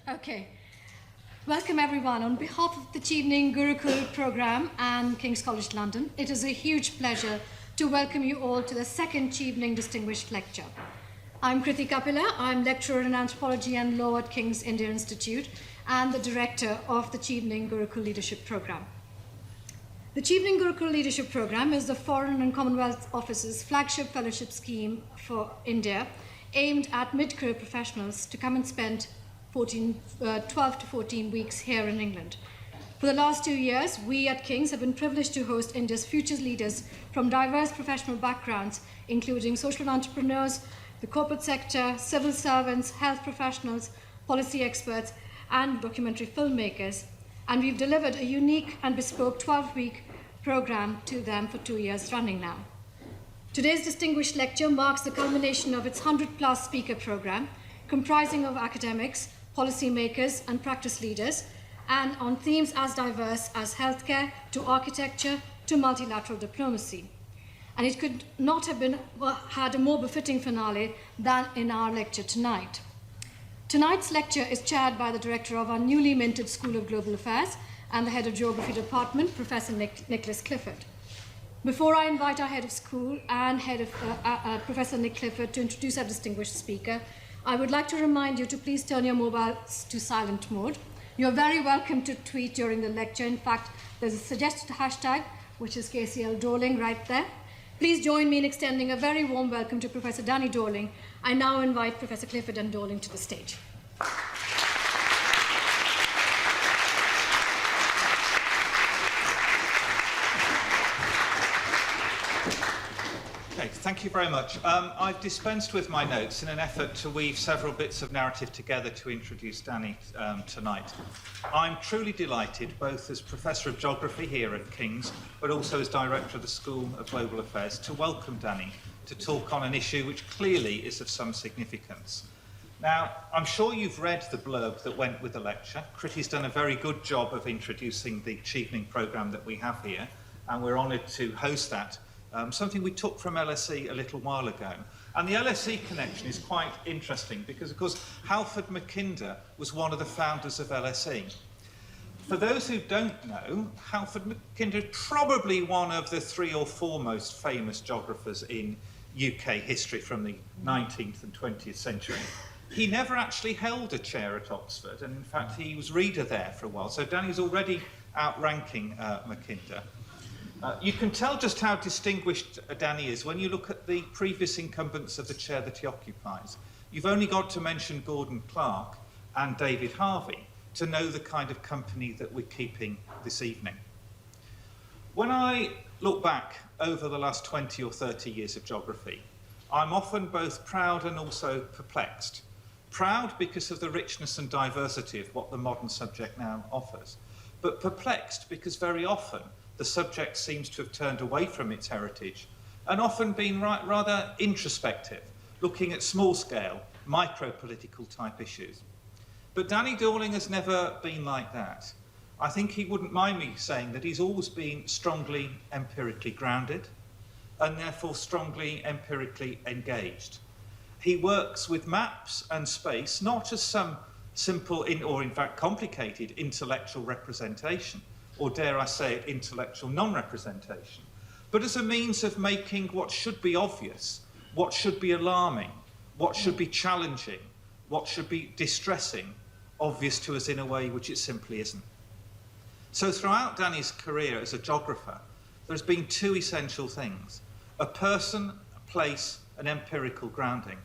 Okay. Welcome everyone. On behalf of the Chevening Gurukul program and King's College London, it is a huge pleasure to welcome you all to the second Chevening Distinguished Lecture. I'm Kriti Kapila. I'm lecturer in anthropology and law at King's India Institute and the director of the Chevening Gurukul Leadership Program. The Chevening Gurukul Leadership Program is the Foreign and Commonwealth Office's flagship fellowship scheme for India, aimed at mid-career professionals to come and spend 12 to 14 weeks here in England. For the last 2 years, we at King's have been privileged to host India's future leaders from diverse professional backgrounds, including social entrepreneurs, the corporate sector, civil servants, health professionals, policy experts, and documentary filmmakers. And we've delivered a unique and bespoke 12-week program to them for 2 years running now. Today's distinguished lecture marks the culmination of its 100-plus speaker program, comprising of academics, policymakers, and practice leaders, and on themes as diverse as healthcare to architecture to multilateral diplomacy. And it could not have had a more befitting finale than in our lecture tonight. Tonight's lecture is chaired by the director of our newly minted School of Global Affairs and the head of Geography Department, Professor Nicholas Clifford. Before I invite our head of school and Professor Nick Clifford to introduce our distinguished speaker, I would like to remind you to please turn your mobiles to silent mode. You're very welcome to tweet during the lecture. In fact, there's a suggested hashtag, which is KCL Dorling right there. Please join me in extending a very warm welcome to Professor Danny Dorling. I now invite Professor Clifford and Dorling to the stage. Okay, thank you very much. I've dispensed with my notes in an effort to weave several bits of narrative together to introduce Danny tonight. I'm truly delighted, both as Professor of Geography here at King's, but also as Director of the School of Global Affairs, to welcome Danny to talk on an issue which clearly is of some significance. Now, I'm sure you've read the blurb that went with the lecture. Kriti's done a very good job of introducing the Chevening programme that we have here, and we're honoured to host that. Something we took from LSE a little while ago. And the LSE connection is quite interesting because, of course, Halford Mackinder was one of the founders of LSE. For those who don't know, Halford Mackinder is probably one of the 3 or 4 most famous geographers in UK history from the 19th and 20th century. He never actually held a chair at Oxford, and in fact he was reader there for a while, so Danny's already outranking Mackinder. You can tell just how distinguished Danny is when you look at the previous incumbents of the chair that he occupies. You've only got to mention Gordon Clark and David Harvey to know the kind of company that we're keeping this evening. When I look back over the last 20 or 30 years of geography, I'm often both proud and also perplexed. Proud because of the richness and diversity of what the modern subject now offers, but perplexed because very often the subject seems to have turned away from its heritage and often been rather introspective, looking at small-scale, micro-political type issues. But Danny Dorling has never been like that. I think he wouldn't mind me saying that he's always been strongly empirically grounded and therefore strongly empirically engaged. He works with maps and space, not as some simple or in fact complicated intellectual representation, or dare I say it, intellectual non-representation, but as a means of making what should be obvious, what should be alarming, what should be challenging, what should be distressing, obvious to us in a way which it simply isn't. So throughout Danny's career as a geographer, there's been 2 essential things: a person, a place, an empirical grounding,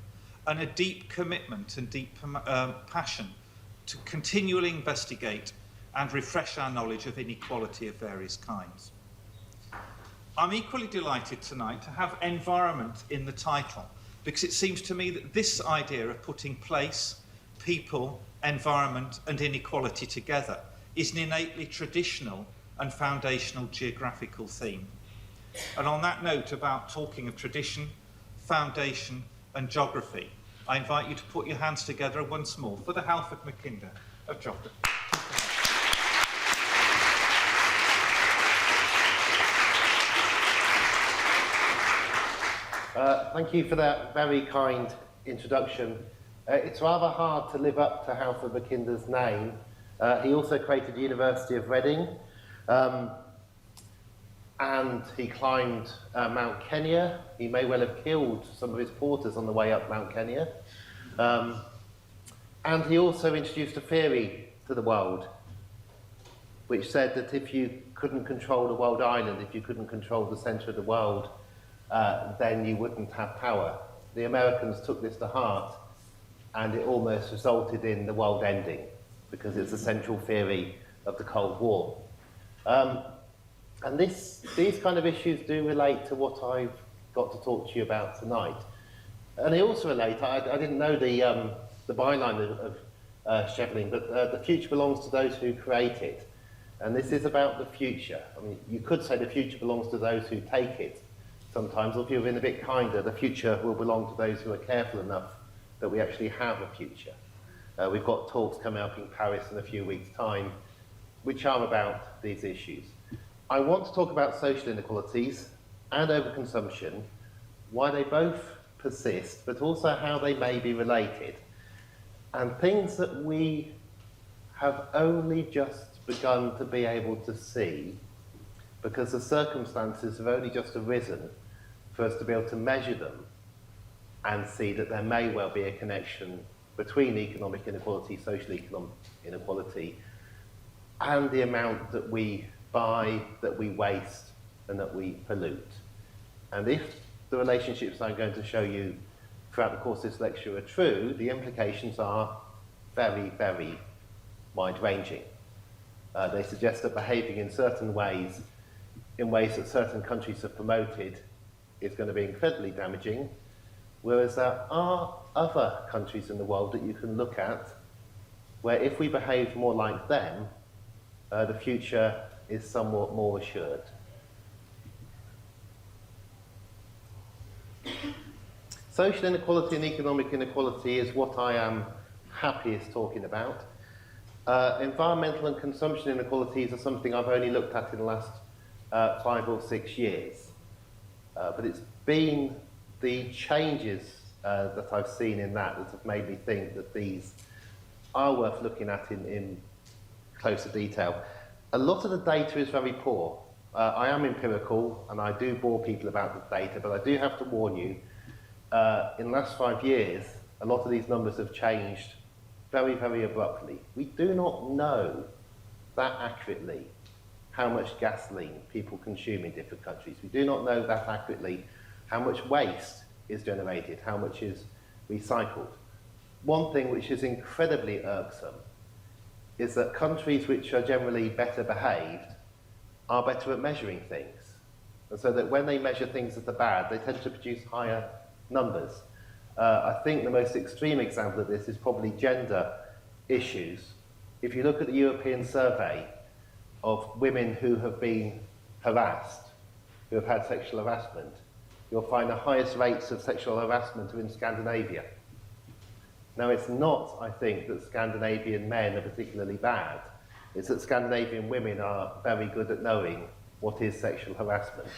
and a deep commitment and deep passion to continually investigate and refresh our knowledge of inequality of various kinds. I'm equally delighted tonight to have environment in the title, because it seems to me that this idea of putting place, people, environment and inequality together is an innately traditional and foundational geographical theme. And on that note about talking of tradition, foundation and geography, I invite you to put your hands together once more for the Halford Mackinder of geography. Thank you for that very kind introduction, It's rather hard to live up to Halford Mackinder's name. He also created the University of Reading, and he climbed Mount Kenya. He may well have killed some of his porters on the way up Mount Kenya. And he also introduced a theory to the world, which said that if you couldn't control the world island, if you couldn't control the centre of the world, then you wouldn't have power. The Americans took this to heart, and it almost resulted in the world ending, because it's a central theory of the Cold War. And these kind of issues do relate to what I've got to talk to you about tonight. And they also relate, I didn't know the byline of Chevening, but the future belongs to those who create it. And this is about the future. I mean, you could say the future belongs to those who take it sometimes, or if you're being a bit kinder, the future will belong to those who are careful enough that we actually have a future. We've got talks coming up in Paris in a few weeks' time, which are about these issues. I want to talk about social inequalities and overconsumption, why they both persist, but also how they may be related, and things that we have only just begun to be able to see because the circumstances have only just arisen for us to be able to measure them and see that there may well be a connection between economic inequality, social economic inequality, and the amount that we buy, that we waste, and that we pollute. And if the relationships I'm going to show you throughout the course of this lecture are true, the implications are very, very wide-ranging. They suggest that behaving in certain ways, in ways that certain countries have promoted, is going to be incredibly damaging, whereas there are other countries in the world that you can look at where if we behave more like them, the future is somewhat more assured. Social inequality and economic inequality is what I am happiest talking about. Environmental and consumption inequalities are something I've only looked at in the last 5 or 6 years. But it's been the changes that I've seen in that have made me think that these are worth looking at in closer detail. A lot of the data is very poor. I am empirical and I do bore people about the data, but I do have to warn you, in the last 5 years, a lot of these numbers have changed very, very abruptly. We do not know that accurately how much gasoline people consume in different countries. We do not know that accurately how much waste is generated, how much is recycled. One thing which is incredibly irksome is that countries which are generally better behaved are better at measuring things. And so that when they measure things that are bad, they tend to produce higher numbers. I think the most extreme example of this is probably gender issues. If you look at the European survey of women who have been harassed, who have had sexual harassment, you'll find the highest rates of sexual harassment are in Scandinavia. Now, it's not, I think, that Scandinavian men are particularly bad. It's that Scandinavian women are very good at knowing what is sexual harassment.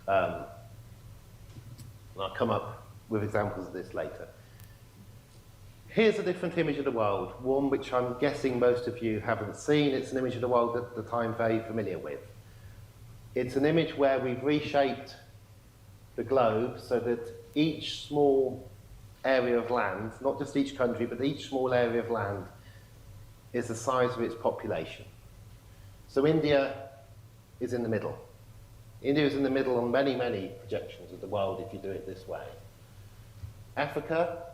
And I'll come up with examples of this later. Here's a different image of the world, one which I'm guessing most of you haven't seen. It's an image of the world that I'm very familiar with. It's an image where we've reshaped the globe so that each small area of land, not just each country, but each small area of land is the size of its population. So India is in the middle. India is in the middle on many, many projections of the world if you do it this way. Africa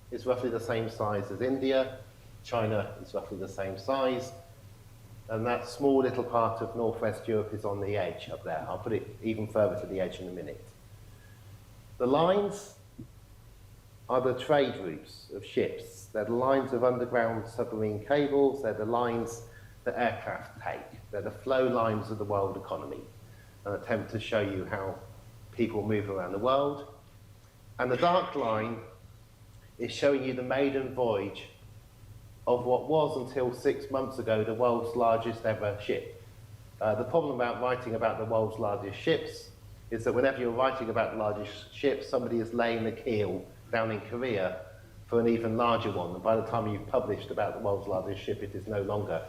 is roughly the same size as India. China is roughly the same size. And that small little part of Northwest Europe is on the edge up there. I'll put it even further to the edge in a minute. The lines are the trade routes of ships. They're the lines of underground submarine cables. They're the lines that aircraft take. They're the flow lines of the world economy. An attempt to show you how people move around the world. And the dark line is showing you the maiden voyage of what was, until 6 months ago, the world's largest ever ship. The problem about writing about the world's largest ships is that whenever you're writing about the largest ships, somebody is laying the keel down in Korea for an even larger one. And by the time you've published about the world's largest ship, it is no longer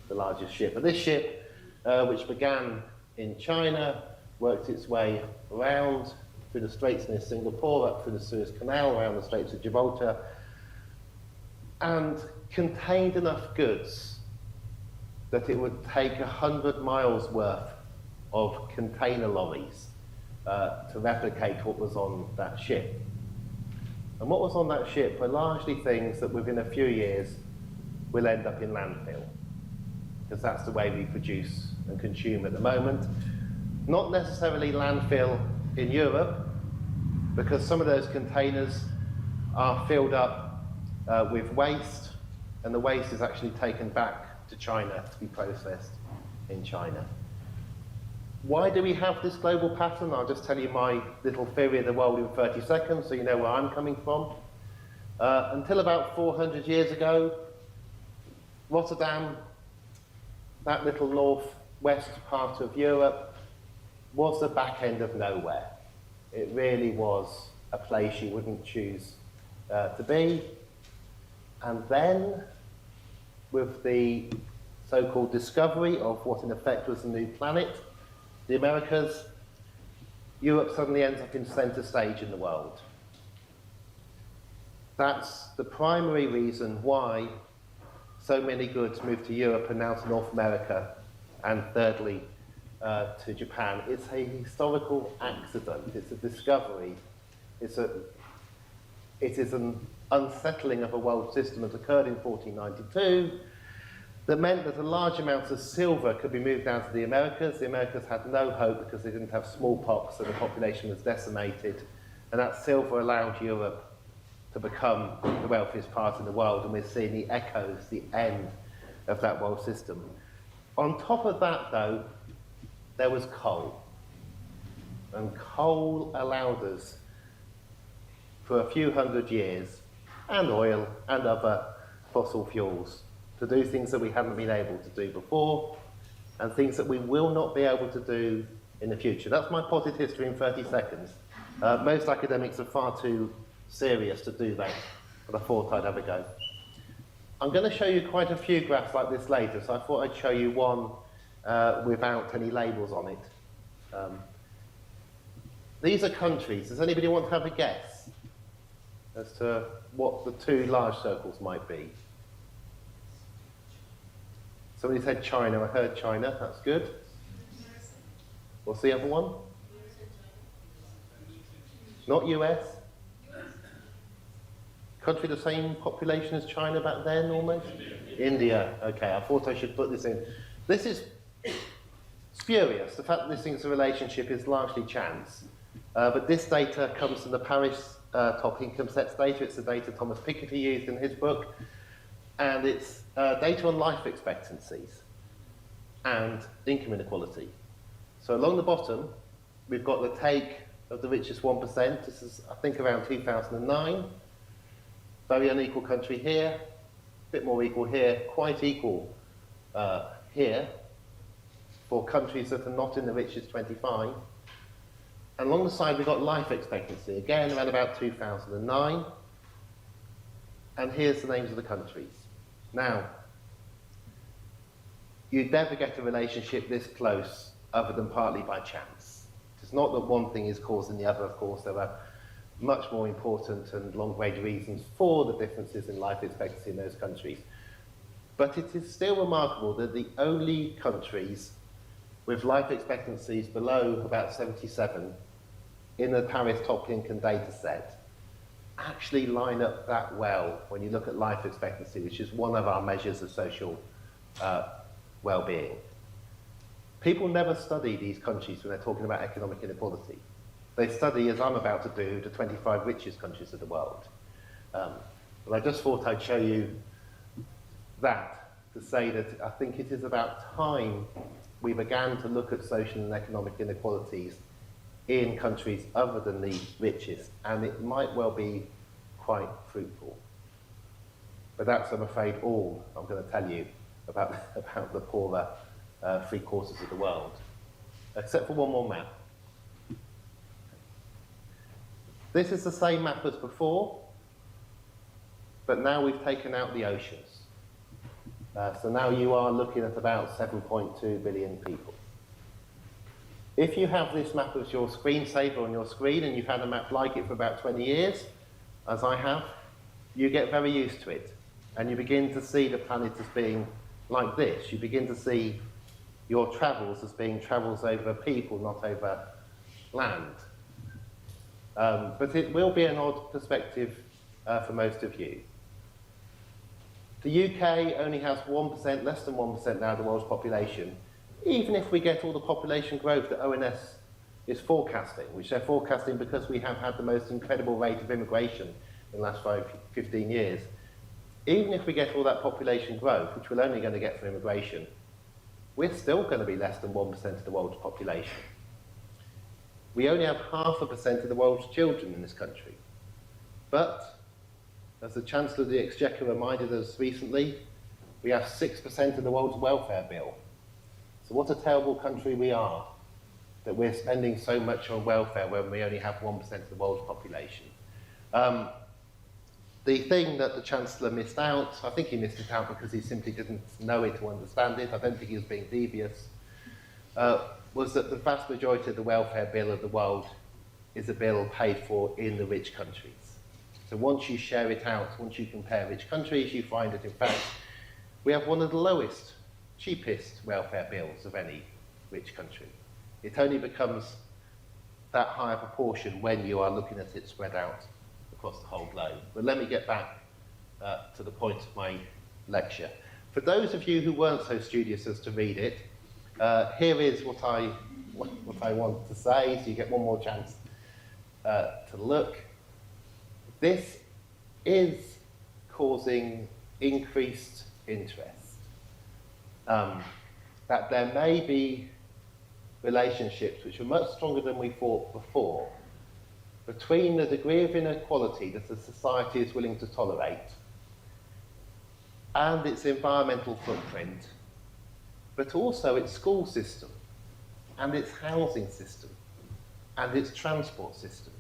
the largest ship. But this ship, which began in China, worked its way around through the Straits near Singapore, up through the Suez Canal, around the Straits of Gibraltar, and contained enough goods that it would take 100 miles worth of container lorries to replicate what was on that ship. And what was on that ship were largely things that within a few years will end up in landfill, because that's the way we produce and consume at the moment. Not necessarily landfill in Europe, because some of those containers are filled up with waste, and the waste is actually taken back to China to be processed in China. Why do we have this global pattern? I'll just tell you my little theory of the world in 30 seconds so you know where I'm coming from. Until about 400 years ago, Rotterdam, that little northwest part of Europe, was the back end of nowhere. It really was a place you wouldn't choose to be. And then, with the so-called discovery of what in effect was a new planet, the Americas, Europe suddenly ends up in centre stage in the world. That's the primary reason why so many goods move to Europe and now to North America, and thirdly, to Japan. It's a historical accident. It's a discovery. It is an unsettling of a world system that occurred in 1492 that meant that a large amount of silver could be moved down to the Americas. The Americas had no hope because they didn't have smallpox and the population was decimated. And that silver allowed Europe to become the wealthiest part in the world. And we're seeing the echoes, the end of that world system. On top of that, though, there was coal. And coal allowed us, for a few hundred years, and oil and other fossil fuels, to do things that we haven't been able to do before, and things that we will not be able to do in the future. That's my potted history in 30 seconds. Most academics are far too serious to do that, but I thought I'd have a go. I'm going to show you quite a few graphs like this later, so I thought I'd show you one without any labels on it. These are countries. Does anybody want to have a guess as to what the two large circles might be? Somebody said China. I heard China. That's good. What's the other one? Not US? Country the same population as China back then, almost? India. Okay, I thought I should put this in. This is spurious. The fact that this thing's a relationship is largely chance. But this data comes from the Paris top income sets data. It's the data Thomas Piketty used in his book. And it's data on life expectancies and income inequality. So along the bottom, we've got the take of the richest 1%. This is, I think, around 2009. Very unequal country here, a bit more equal here, quite equal here for countries that are not in the richest 25. And along the side, we've got life expectancy, again, around about 2009. And here's the names of the countries. Now, you'd never get a relationship this close other than partly by chance. It's not that one thing is causing the other, of course. There are much more important and long-range reasons for the differences in life expectancy in those countries. But it is still remarkable that the only countries with life expectancies below about 77 in the Paris top income data set actually line up that well when you look at life expectancy, which is one of our measures of social well-being. People never study these countries when they're talking about economic inequality. They study, as I'm about to do, the 25 richest countries of the world. But I just thought I'd show you that to say that I think it is about time we began to look at social and economic inequalities in countries other than the richest, and it might well be quite fruitful. But that's, I'm afraid, all I'm going to tell you about the poorer three quarters of the world, except for one more map. This is the same map as before, but now we've taken out the oceans. So now you are looking at about 7.2 billion people. If you have this map as your screensaver on your screen, and you've had a map like it for about 20 years, as I have, you get very used to it. And you begin to see the planet as being like this. You begin to see your travels as being travels over people, not over land. But it will be an odd perspective for most of you. The UK only has 1%, less than 1% now of the world's population, even if we get all the population growth that ONS is forecasting, which they're forecasting because we have had the most incredible rate of immigration in the last 15 years. Even if we get all that population growth, which we're only going to get from immigration, we're still going to be less than 1% of the world's population. We only have 0.5% of the world's children in this country. But, as the Chancellor of the Exchequer reminded us recently, we have 6% of the world's welfare bill. So what a terrible country we are, that we're spending so much on welfare when we only have 1% of the world's population. The thing that the Chancellor missed out, I think he missed it out because he simply didn't know it or understand it, I don't think he was being devious, was that the vast majority of the welfare bill of the world is a bill paid for in the rich countries. So once you share it out, once you compare rich countries, you find that in fact we have one of the lowest, cheapest welfare bills of any rich country. It only becomes that high a proportion when you are looking at it spread out across the whole globe. But let me get back to the point of my lecture. For those of you who weren't so studious as to read it, here is what I want to say, so you get one more chance to look. This is causing increased interest. That there may be relationships which are much stronger than we thought before between the degree of inequality that a society is willing to tolerate and its environmental footprint, but also its school system and its housing system and its transport system.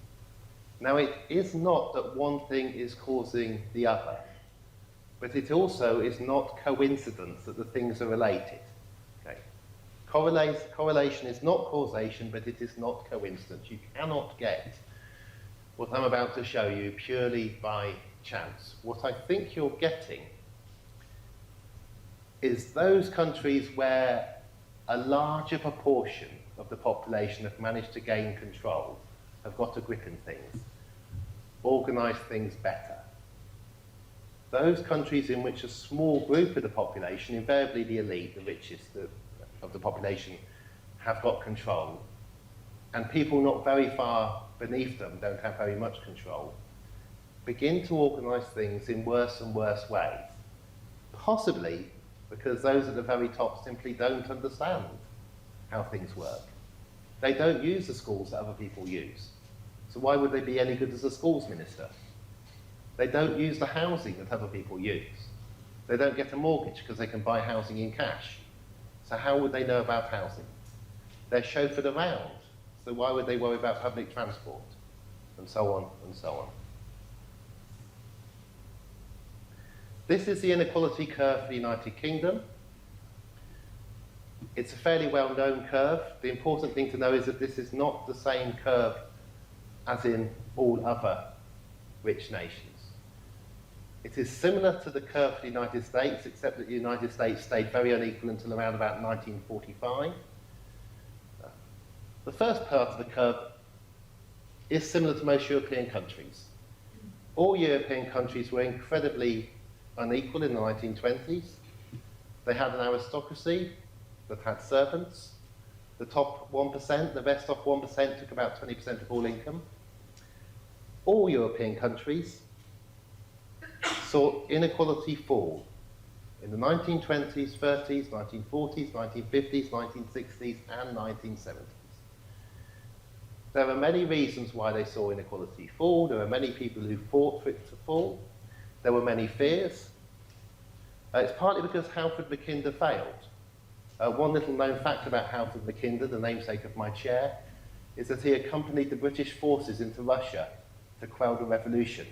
Now, it is not that one thing is causing the other, but it also is not coincidence that the things are related. Okay? Correlation is not causation, but it is not coincidence. You cannot get what I'm about to show you purely by chance. What I think you're getting is those countries where a larger proportion of the population have managed to gain control, have got a grip in things, organise things better. Those countries in which a small group of the population, invariably the elite, the richest of the population, have got control, and people not very far beneath them don't have very much control, begin to organise things in worse and worse ways. Possibly because those at the very top simply don't understand how things work. They don't use the schools that other people use. So why would they be any good as a schools minister? They don't use the housing that other people use. They don't get a mortgage because they can buy housing in cash. So how would they know about housing? They're chauffeured around. So why would they worry about public transport? And so on and so on. This is the inequality curve for the United Kingdom. It's a fairly well-known curve. The important thing to know is that this is not the same curve as in all other rich nations. It is similar to the curve for the United States, except that the United States stayed very unequal until around about 1945. The first part of the curve is similar to most European countries. All European countries were incredibly unequal in the 1920s. They had an aristocracy that had servants. The top 1%, the best off 1% took about 20% of all income. All European countries saw inequality fall in the 1920s, 30s, 1940s, 1950s, 1960s, and 1970s. There are many reasons why they saw inequality fall. There are many people who fought for it to fall. There were many fears. It's partly because Halford Mackinder failed. One little known fact about Halford Mackinder, the namesake of my chair, is that he accompanied the British forces into Russia to quell the revolution.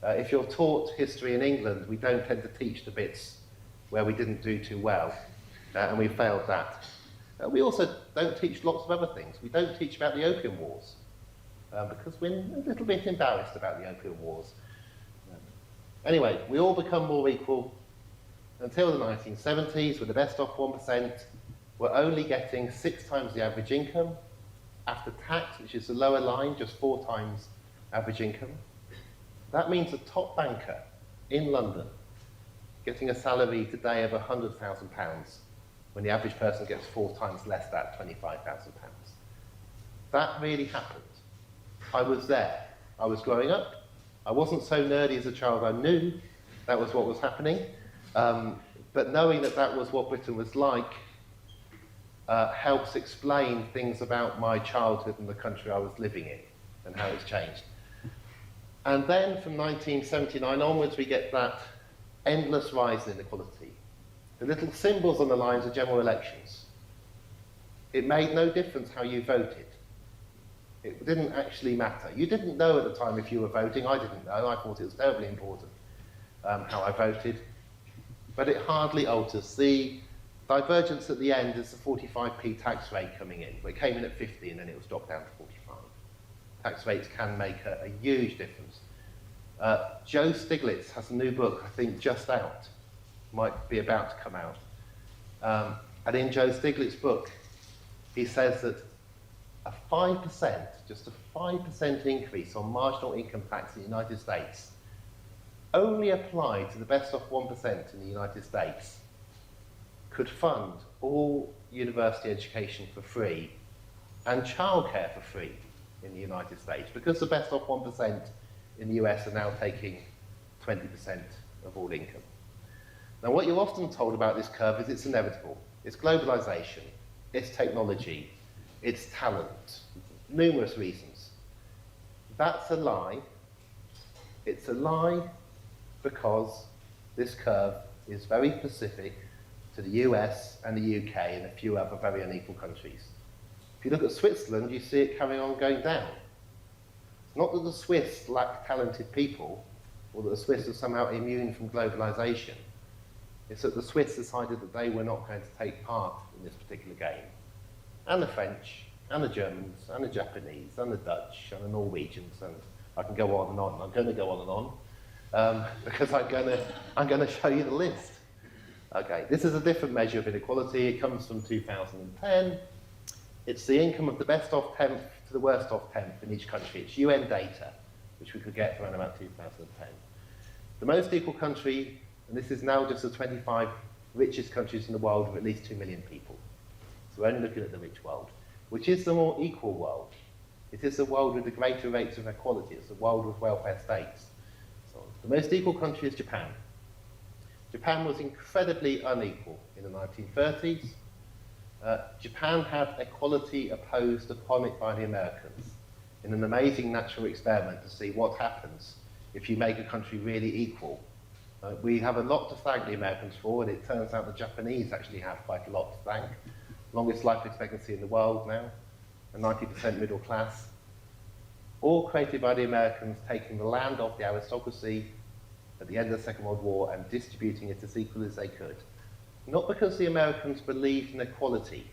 If you're taught history in England, we don't tend to teach the bits where we didn't do too well, and we failed that. We also don't teach lots of other things. We don't teach about the Opium Wars, because we're a little bit embarrassed about the Opium Wars. Anyway, we all become more equal until the 1970s, with the best off 1% were only getting 6 times the average income, after tax, which is the lower line, just 4 times average income. That means a top banker in London getting a salary today of £100,000 when the average person gets 4 times less, that £25,000. That really happened. I was there. I was growing up. I wasn't so nerdy as a child. I knew that was what was happening. But knowing that that was what Britain was like helps explain things about my childhood and the country I was living in and how it's changed. And then from 1979 onwards, we get that endless rise in inequality. The little symbols on the lines are general elections. It made no difference how you voted. It didn't actually matter. You didn't know at the time if you were voting. I didn't know. I thought it was terribly important how I voted. But it hardly alters. The divergence at the end is the 45p tax rate coming in. It came in at 50 and then it was dropped down to 45. Tax rates can make a huge difference. Joe Stiglitz has a new book, I think just out, might be about to come out. And in Joe Stiglitz's book, he says that a 5%, just a 5% increase on marginal income tax in the United States only applied to the best off 1% in the United States could fund all university education for free and childcare for free in the United States, because the best off 1% in the US are now taking 20% of all income. Now, what you're often told about this curve is it's inevitable. It's globalization, it's technology, it's talent, numerous reasons. That's a lie. It's a lie because this curve is very specific to the US and the UK and a few other very unequal countries. If you look at Switzerland, you see it carrying on going down. It's not that the Swiss lack talented people, or that the Swiss are somehow immune from globalization. It's that the Swiss decided that they were not going to take part in this particular game. And the French, and the Germans, and the Japanese, and the Dutch, and the Norwegians, and I can go on and on. I'm going to go on and on, because I'm going to show you the list. Okay, this is a different measure of inequality. It comes from 2010. It's the income of the best off 10th to the worst off 10th in each country. It's UN data, which we could get around about 2010. The most equal country, and this is now just the 25 richest countries in the world with at least 2 million people. So we're only looking at the rich world, which is the more equal world. It is the world with the greater rates of equality. It's the world with welfare states. So the most equal country is Japan. Japan was incredibly unequal in the 1930s. Japan had equality opposed upon it by the Americans in an amazing natural experiment to see what happens if you make a country really equal. We have a lot to thank the Americans for, and it turns out the Japanese actually have quite a lot to thank. Longest life expectancy in the world now, a 90% middle class. All created by the Americans taking the land off the aristocracy at the end of the Second World War and distributing it as equally as they could. Not because the Americans believed in equality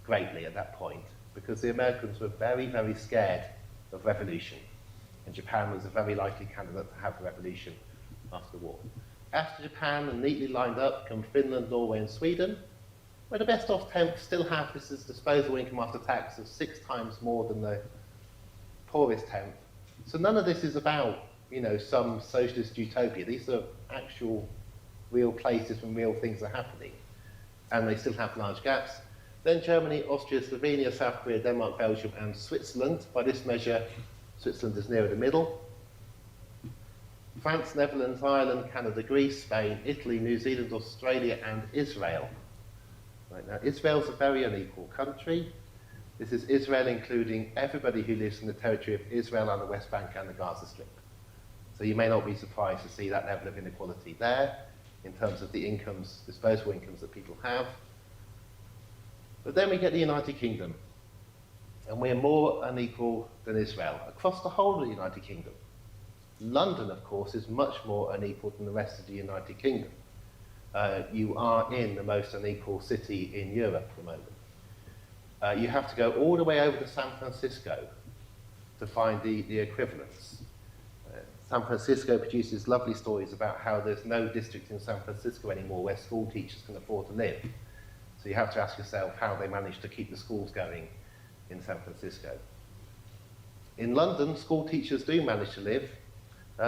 greatly at that point, because the Americans were very, very scared of revolution, and Japan was a very likely candidate to have a revolution after the war. After Japan, and neatly lined up, come Finland, Norway, and Sweden, where the best off 10th still have this as disposable income after tax of 6 times more than the poorest 10th. So none of this is about, you know, some socialist utopia. These are actual real places when real things are happening, and they still have large gaps. Then Germany, Austria, Slovenia, South Korea, Denmark, Belgium, and Switzerland. By this measure, Switzerland is nearer the middle. France, Netherlands, Ireland, Canada, Greece, Spain, Italy, New Zealand, Australia, and Israel. Right now, Israel's a very unequal country. This is Israel including everybody who lives in the territory of Israel and the West Bank and the Gaza Strip. So you may not be surprised to see that level of inequality there in terms of the incomes, disposable incomes that people have. But then we get the United Kingdom, and we're more unequal than Israel across the whole of the United Kingdom. London, of course, is much more unequal than the rest of the United Kingdom. You are in the most unequal city in Europe at the moment. You have to go all the way over to San Francisco to find the equivalents. San Francisco produces lovely stories about how there's no district in San Francisco anymore where school teachers can afford to live. So you have to ask yourself how they managed to keep the schools going in San Francisco. In London, school teachers do manage to live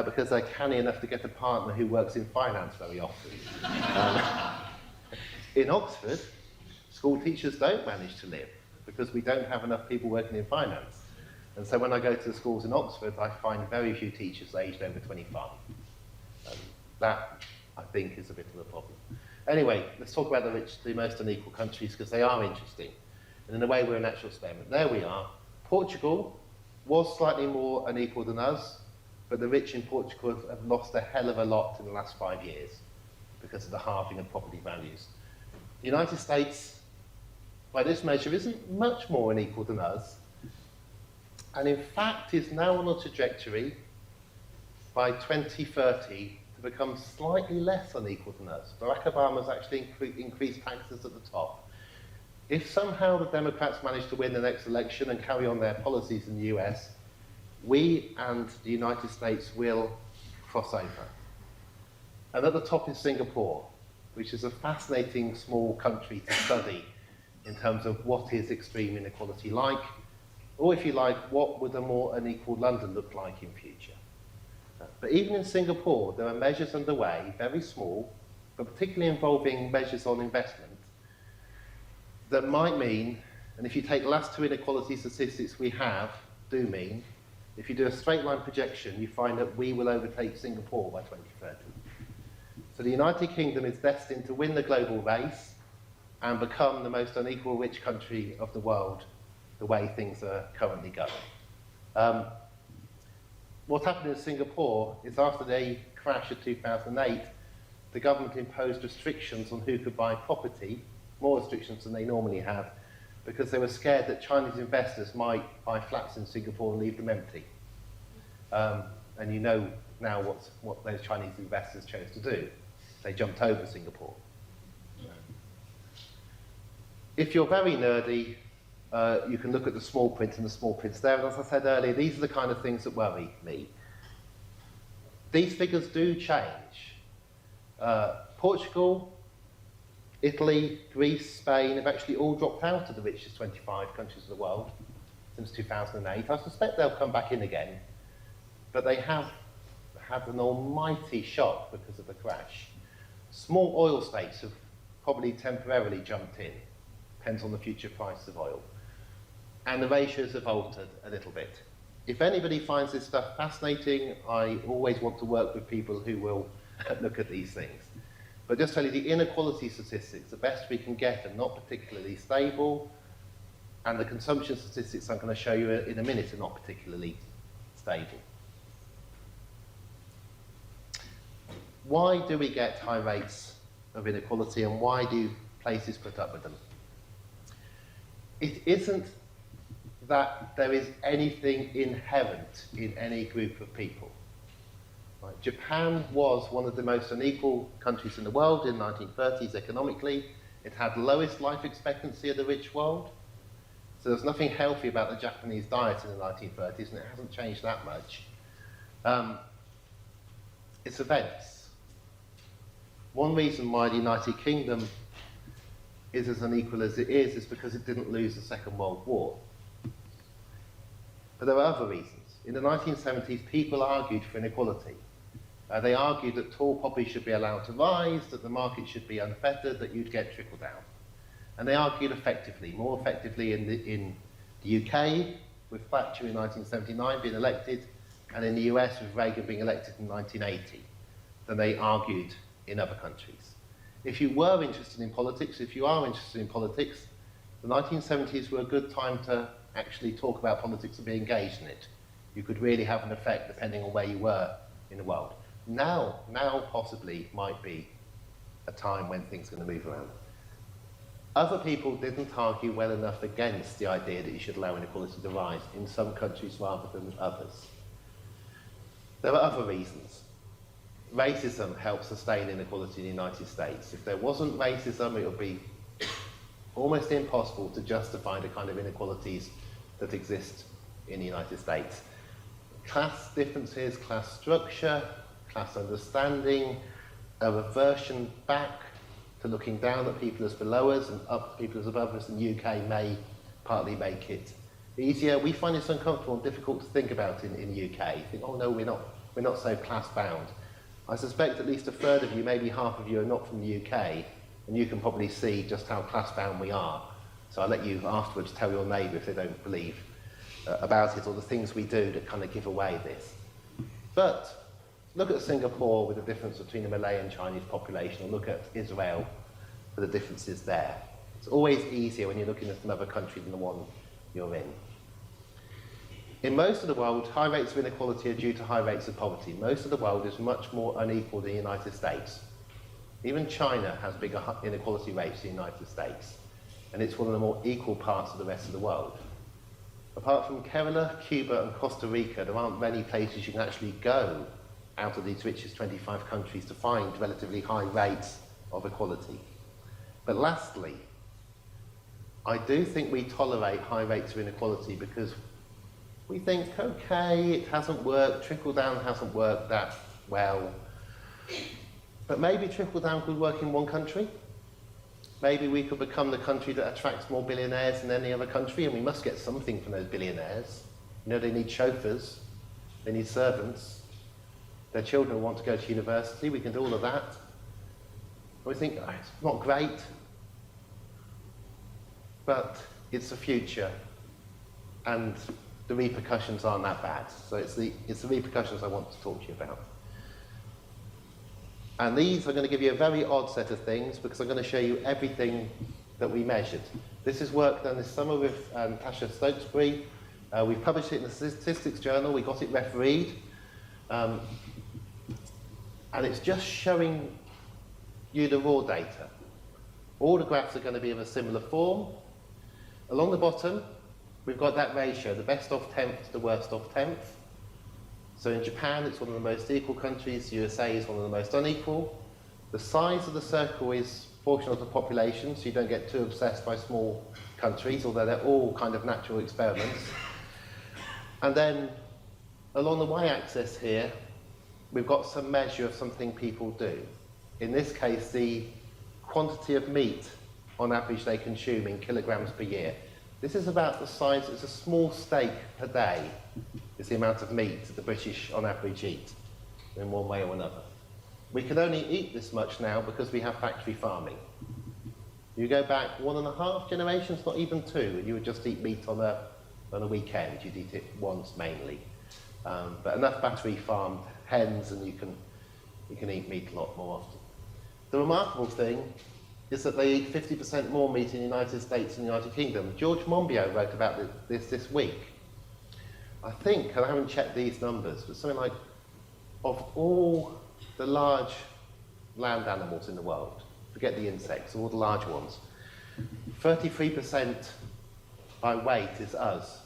because they're canny enough to get a partner who works in finance very often. In Oxford, school teachers don't manage to live because we don't have enough people working in finance. And so when I go to the schools in Oxford, I find very few teachers aged over 25. That, I think, is a bit of a problem. Anyway, let's talk about the most unequal countries because they are interesting. And in a way, we're a natural experiment. There we are. Portugal was slightly more unequal than us, but the rich in Portugal have lost a hell of a lot in the last 5 years because of the halving of property values. The United States, by this measure, isn't much more unequal than us, and in fact is now on a trajectory by 2030 to become slightly less unequal than us. Barack Obama's actually increased taxes at the top. If somehow the Democrats manage to win the next election and carry on their policies in the US, we and the United States will cross over. And at the top is Singapore, which is a fascinating small country to study in terms of what is extreme inequality like, or if you like, what would a more unequal London look like in future. But even in Singapore, there are measures underway, very small, but particularly involving measures on investment, that might mean, and if you take the last two inequality statistics we have, do mean, if you do a straight line projection, you find that we will overtake Singapore by 2030. So the United Kingdom is destined to win the global race and become the most unequal rich country of the world the way things are currently going. What happened in Singapore is after the crash of 2008, the government imposed restrictions on who could buy property, more restrictions than they normally have, because they were scared that Chinese investors might buy flats in Singapore and leave them empty. And you know now what those Chinese investors chose to do. They jumped over Singapore. If you're very nerdy, you can look at the small print and the small prints there. And as I said earlier, these are the kind of things that worry me. These figures do change. Portugal, Italy, Greece, Spain have actually all dropped out of the richest 25 countries of the world since 2008. I suspect they'll come back in again, but they have had an almighty shock because of the crash. Small oil states have probably temporarily jumped in, depends on the future price of oil. And the ratios have altered a little bit. If anybody finds this stuff fascinating, I always want to work with people who will look at these things. But just tell you, the inequality statistics, the best we can get, are not particularly stable, and the consumption statistics I'm going to show you in a minute are not particularly stable. Why do we get high rates of inequality, and why do places put up with them? It isn't that there is anything inherent in any group of people. Right? Japan was one of the most unequal countries in the world in the 1930s economically. It had the lowest life expectancy of the rich world. So there's nothing healthy about the Japanese diet in the 1930s, and it hasn't changed that much. It's events. One reason why the United Kingdom is as unequal as it is because it didn't lose the Second World War. But there are other reasons. In the 1970s, people argued for inequality. They argued that tall poppies should be allowed to rise, that the market should be unfettered, that you'd get trickle down. And they argued effectively, more effectively in the UK, with Thatcher in 1979 being elected, and in the US with Reagan being elected in 1980, than they argued in other countries. If you were interested in politics, if you are interested in politics, the 1970s were a good time to actually talk about politics and be engaged in it. You could really have an effect depending on where you were in the world. Now possibly might be a time when things are going to move around. Other people didn't argue well enough against the idea that you should allow inequality to rise in some countries rather than others. There are other reasons. Racism helps sustain inequality in the United States. If there wasn't racism, it would be almost impossible to justify the kind of inequalities that exist in the United States. Class differences, class structure, class understanding, a reversion back to looking down at people as below us and up at people as above us in the UK may partly make it easier. We find this uncomfortable and difficult to think about in the UK. You think, oh no, we're not so class bound. I suspect at least a third of you, maybe half of you, are not from the UK, and you can probably see just how class bound we are. So I'll let you afterwards tell your neighbour if they don't believe about it, or the things we do that kind of give away this. But look at Singapore with the difference between the Malay and Chinese population, or look at Israel for the differences there. It's always easier when you're looking at another country than the one you're in. In most of the world, high rates of inequality are due to high rates of poverty. Most of the world is much more unequal than the United States. Even China has bigger inequality rates than the United States, and it's one of the more equal parts of the rest of the world. Apart from Kerala, Cuba and Costa Rica, there aren't many places you can actually go out of these richest 25 countries to find relatively high rates of equality. But lastly, I do think we tolerate high rates of inequality because we think, okay, it hasn't worked, trickle down hasn't worked that well, but maybe trickle down could work in one country. Maybe we could become the country that attracts more billionaires than any other country, and we must get something from those billionaires. You know, they need chauffeurs, they need servants, their children want to go to university, we can do all of that. And we think, oh, it's not great, but it's the future, and the repercussions aren't that bad. So it's the repercussions I want to talk to you about. And these are going to give you a very odd set of things because I'm going to show you everything that we measured. This is work done this summer with Tasha Stokesbury. We've published it in the Statistics Journal. We got it refereed. And it's just showing you the raw data. All the graphs are going to be of a similar form. Along the bottom, we've got that ratio, the best of 10th to the worst of 10th. So in Japan, it's one of the most equal countries. USA is one of the most unequal. The size of the circle is proportional to population, so you don't get too obsessed by small countries, although they're all kind of natural experiments. And then along the y-axis here, we've got some measure of something people do. In this case, the quantity of meat on average they consume in kilograms per year. This is about the size, it's a small steak per day, is the amount of meat that the British on average eat in one way or another. We can only eat this much now because we have factory farming. You go back 1.5 generations, not even 2, and you would just eat meat on a weekend. You'd eat it once mainly. But enough factory farmed hens and you can eat meat a lot more often. The remarkable thing is that they eat 50% more meat in the United States and the United Kingdom. George Monbiot wrote about this week. I think, and I haven't checked these numbers, but something like, of all the large land animals in the world, forget the insects, all the large ones, 33% by weight is us,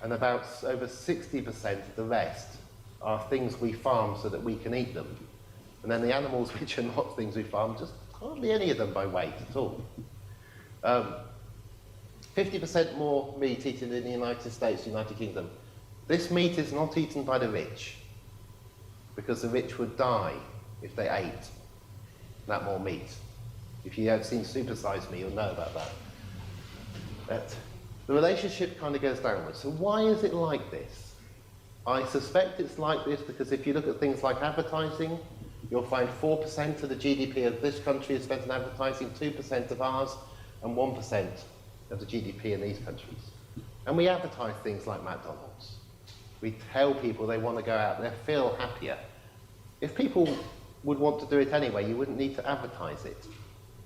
and about over 60% of the rest are things we farm so that we can eat them. And then the animals which are not things we farm, just hardly any of them by weight at all. 50% more meat eaten in the United States, United Kingdom. This meat is not eaten by the rich, because the rich would die if they ate that more meat. If you have seen Super Size Me, you'll know about that. But the relationship kind of goes downwards. So why is it like this? I suspect it's like this because if you look at things like advertising, you'll find 4% of the GDP of this country is spent on advertising, 2% of ours, and 1% of the GDP in these countries. And we advertise things like McDonald's. We tell people they want to go out there, feel happier. If people would want to do it anyway, you wouldn't need to advertise it.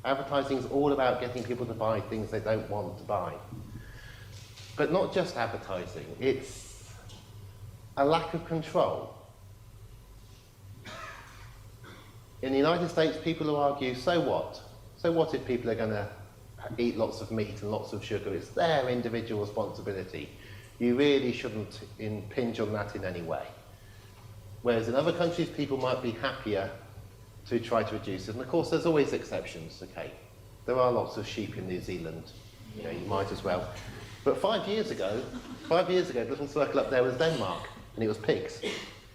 Advertising is all about getting people to buy things they don't want to buy. But not just advertising, it's a lack of control. In the United States, people will argue, so what? So what if people are going to eat lots of meat and lots of sugar? It's their individual responsibility. You really shouldn't impinge on that in any way. Whereas in other countries, people might be happier to try to reduce it. And of course, there's always exceptions, okay? There are lots of sheep in New Zealand, you know, you might as well. But 5 years ago, the little circle up there was Denmark, and it was pigs.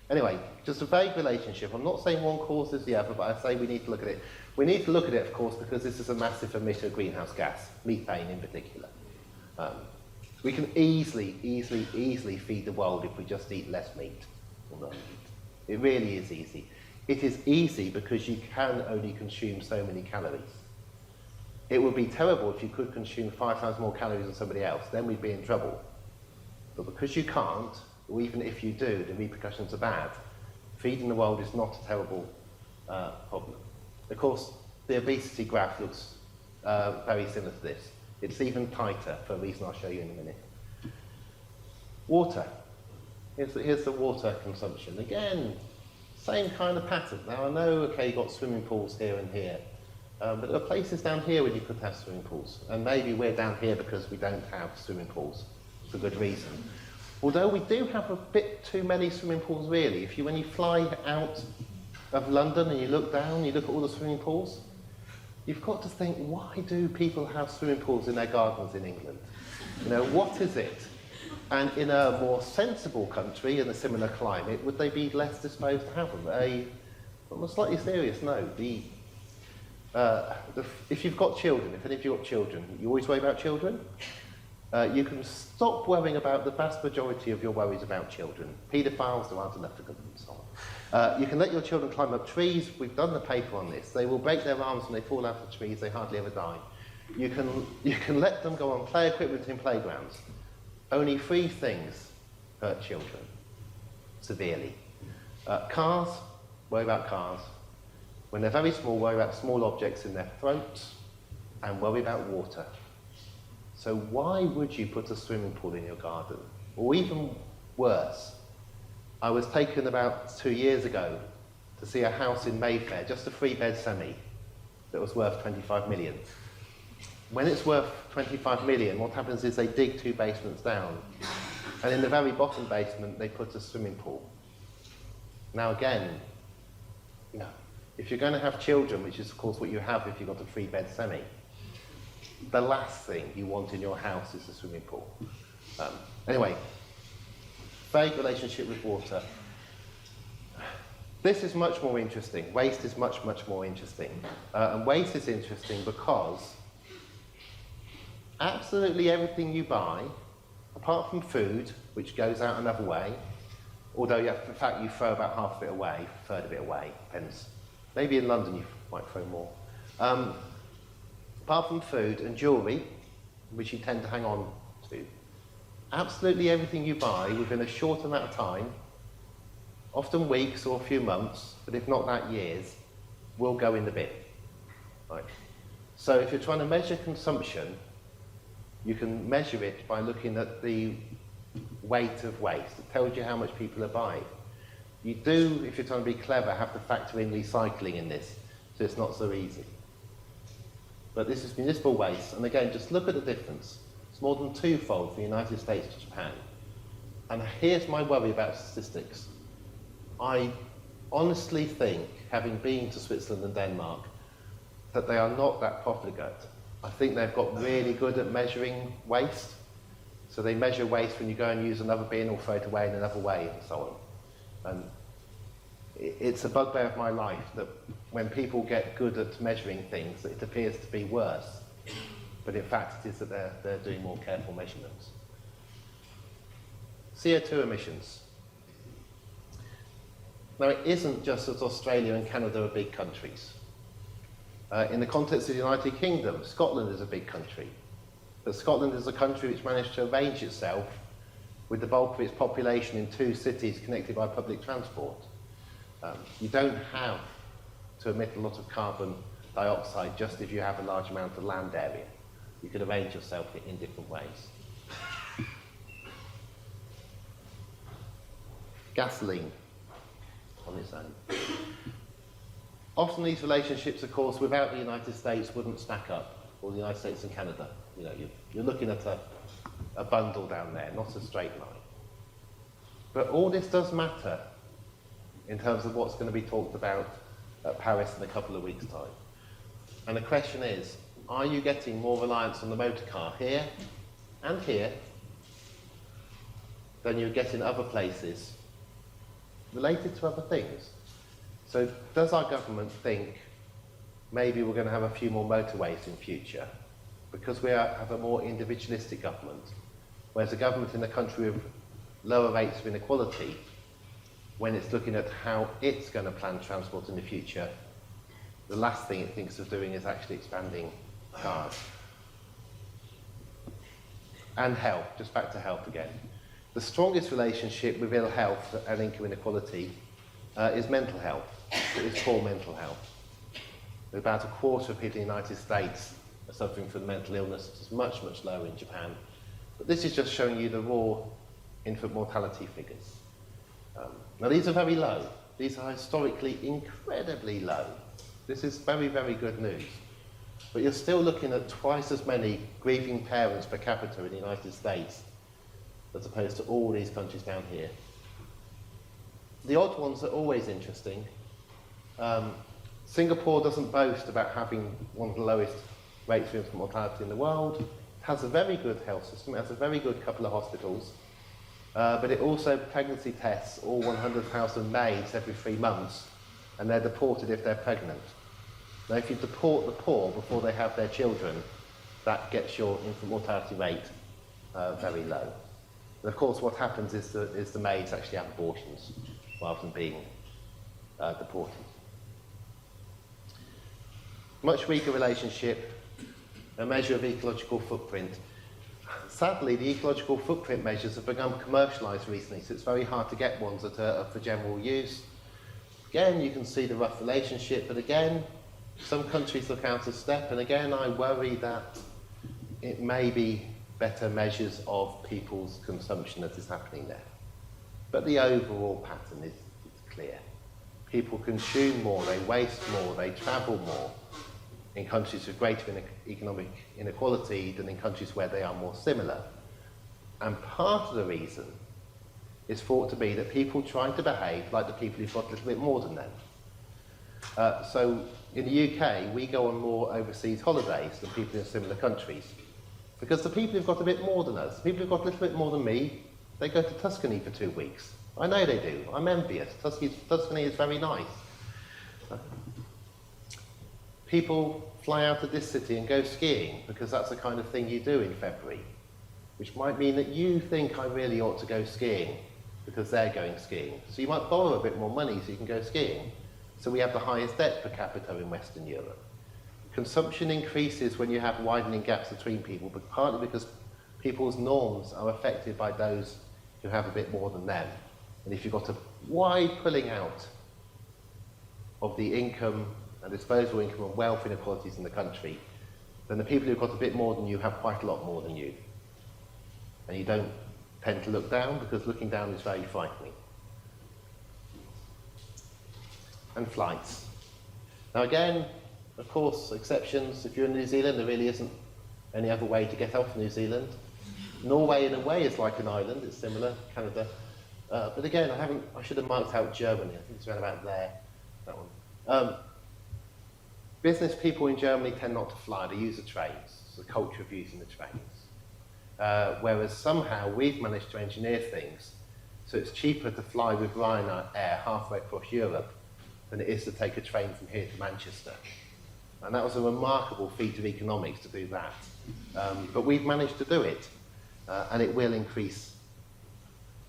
Anyway, just a vague relationship. I'm not saying one causes the other, but I say we need to look at it. We need to look at it, of course, because this is a massive emitter of greenhouse gas, methane in particular. We can easily feed the world if we just eat less meat or no meat. It really is easy. It is easy because you can only consume so many calories. It would be terrible if you could consume 5 times more calories than somebody else. Then we'd be in trouble. But because you can't, or even if you do, the repercussions are bad. Feeding the world is not a terrible problem. Of course, the obesity graph looks very similar to this. It's even tighter for a reason I'll show you in a minute. Water. Here's the water consumption. Again, same kind of pattern. Now I know, okay, you've got swimming pools here and here, but there are places down here where you could have swimming pools. And maybe we're down here because we don't have swimming pools for good reason. Although we do have a bit too many swimming pools, really. When you fly out of London and you look down, you look at all the swimming pools, you've got to think, why do people have swimming pools in their gardens in England? You know, what is it? And in a more sensible country, in a similar climate, would they be less disposed to have them? I'm slightly serious, no. If you've got children, if any of you have got children, you always worry about children? You can stop worrying about the vast majority of your worries about children. Paedophiles, there aren't enough of them, and so on. You can let your children climb up trees. We've done the paper on this. They will break their arms when they fall out of trees. They hardly ever die. You can let them go on play equipment in playgrounds. Only 3 things hurt children severely. Cars, worry about cars. When they're very small, worry about small objects in their throats, and worry about water. So why would you put a swimming pool in your garden? Or even worse, I was taken about 2 years ago to see a house in Mayfair, just a 3-bed semi, that was worth 25 million. When it's worth 25 million, what happens is they dig 2 basements down, and in the very bottom basement, they put a swimming pool. Now again, you know, if you're going to have children, which is of course what you have if you've got a 3-bed semi, the last thing you want in your house is a swimming pool. Anyway, vague relationship with water. This is much more interesting. Waste is much more interesting. And waste is interesting because absolutely everything you buy, apart from food, which goes out another way, although in fact you throw about half of it away, a third of it away, depends. Maybe in London you might throw more. Apart from food and jewellery, which you tend to hang on to, absolutely everything you buy within a short amount of time, often weeks or a few months, but if not that years, will go in the bin. Right? So if you're trying to measure consumption, you can measure it by looking at the weight of waste. It tells you how much people are buying. You do, if you're trying to be clever, have to factor in recycling in this, so it's not so easy. But this is municipal waste, and again, just look at the difference. It's more than 2-fold from the United States to Japan. And here's my worry about statistics. I honestly think, having been to Switzerland and Denmark, that they are not that profligate. I think they've got really good at measuring waste. So they measure waste when you go and use another bin or throw it away in another way and so on. And it's a bugbear of my life that when people get good at measuring things, it appears to be worse. But in fact, it is that they're doing more careful measurements. CO2 emissions. Now, it isn't just that Australia and Canada are big countries. In the context of the United Kingdom, Scotland is a big country. But Scotland is a country which managed to arrange itself with the bulk of its population in 2 cities connected by public transport. You don't have to emit a lot of carbon dioxide just if you have a large amount of land area. You could arrange yourself in different ways. Gasoline on its own. Often these relationships, of course, without the United States wouldn't stack up, or the United States and Canada. You know, you're looking at a bundle down there, not a straight line. But all this does matter in terms of what's going to be talked about at Paris in a couple of weeks' time. And the question is, are you getting more reliance on the motor car here and here than you get in other places related to other things? So does our government think maybe we're going to have a few more motorways in future because we have a more individualistic government, whereas a government in a country with lower rates of inequality, when it's looking at how it's going to plan transport in the future, the last thing it thinks of doing is actually expanding cars. And health, just back to health again. The strongest relationship with ill health and income inequality is mental health. It is poor mental health. About a quarter of people in the United States are suffering from mental illness. It's much, much lower in Japan. But this is just showing you the raw infant mortality figures. Now these are very low. These are historically incredibly low. This is very, very good news. But you're still looking at twice as many grieving parents per capita in the United States as opposed to all these countries down here. The odd ones are always interesting. Singapore doesn't boast about having one of the lowest rates of infant mortality in the world. It has a very good health system. It has a very good couple of hospitals. But it also pregnancy tests all 100,000 maids every 3 months, and they're deported if they're pregnant. Now, if you deport the poor before they have their children, that gets your infant mortality rate very low. And of course, what happens is the maids actually have abortions rather than being deported. Much weaker relationship, a measure of ecological footprint. Sadly, the ecological footprint measures have become commercialised recently, so it's very hard to get ones that are for general use. Again, you can see the rough relationship, but again, some countries look out of step, and again, I worry that it may be better measures of people's consumption that is happening there. But the overall pattern is clear. People consume more, they waste more, they travel more in countries with greater economic inequality than in countries where they are more similar. And part of the reason is thought to be that people try to behave like the people who've got a little bit more than them. So in the UK, we go on more overseas holidays than people in similar countries. Because the people who've got a bit more than us, the people who've got a little bit more than me, they go to Tuscany for 2 weeks. I know they do. I'm envious. Tuscany is very nice. People fly out of this city and go skiing because that's the kind of thing you do in February, which might mean that you think I really ought to go skiing because they're going skiing. So you might borrow a bit more money so you can go skiing. So we have the highest debt per capita in Western Europe. Consumption increases when you have widening gaps between people, but partly because people's norms are affected by those who have a bit more than them. And if you've got a wide pulling out of the income and disposable income and wealth inequalities in the country, then the people who've got a bit more than you have quite a lot more than you. And you don't tend to look down because looking down is very frightening. And flights. Now again, of course, exceptions. If you're in New Zealand, there really isn't any other way to get off New Zealand. Norway, in a way, is like an island. It's similar, Canada. But again, I should have marked out Germany. I think it's around about there, that one. Business people in Germany tend not to fly. They use the trains. It's the culture of using the trains. Whereas somehow we've managed to engineer things so it's cheaper to fly with Ryanair halfway across Europe than it is to take a train from here to Manchester. And that was a remarkable feat of economics to do that. But we've managed to do it, and it will increase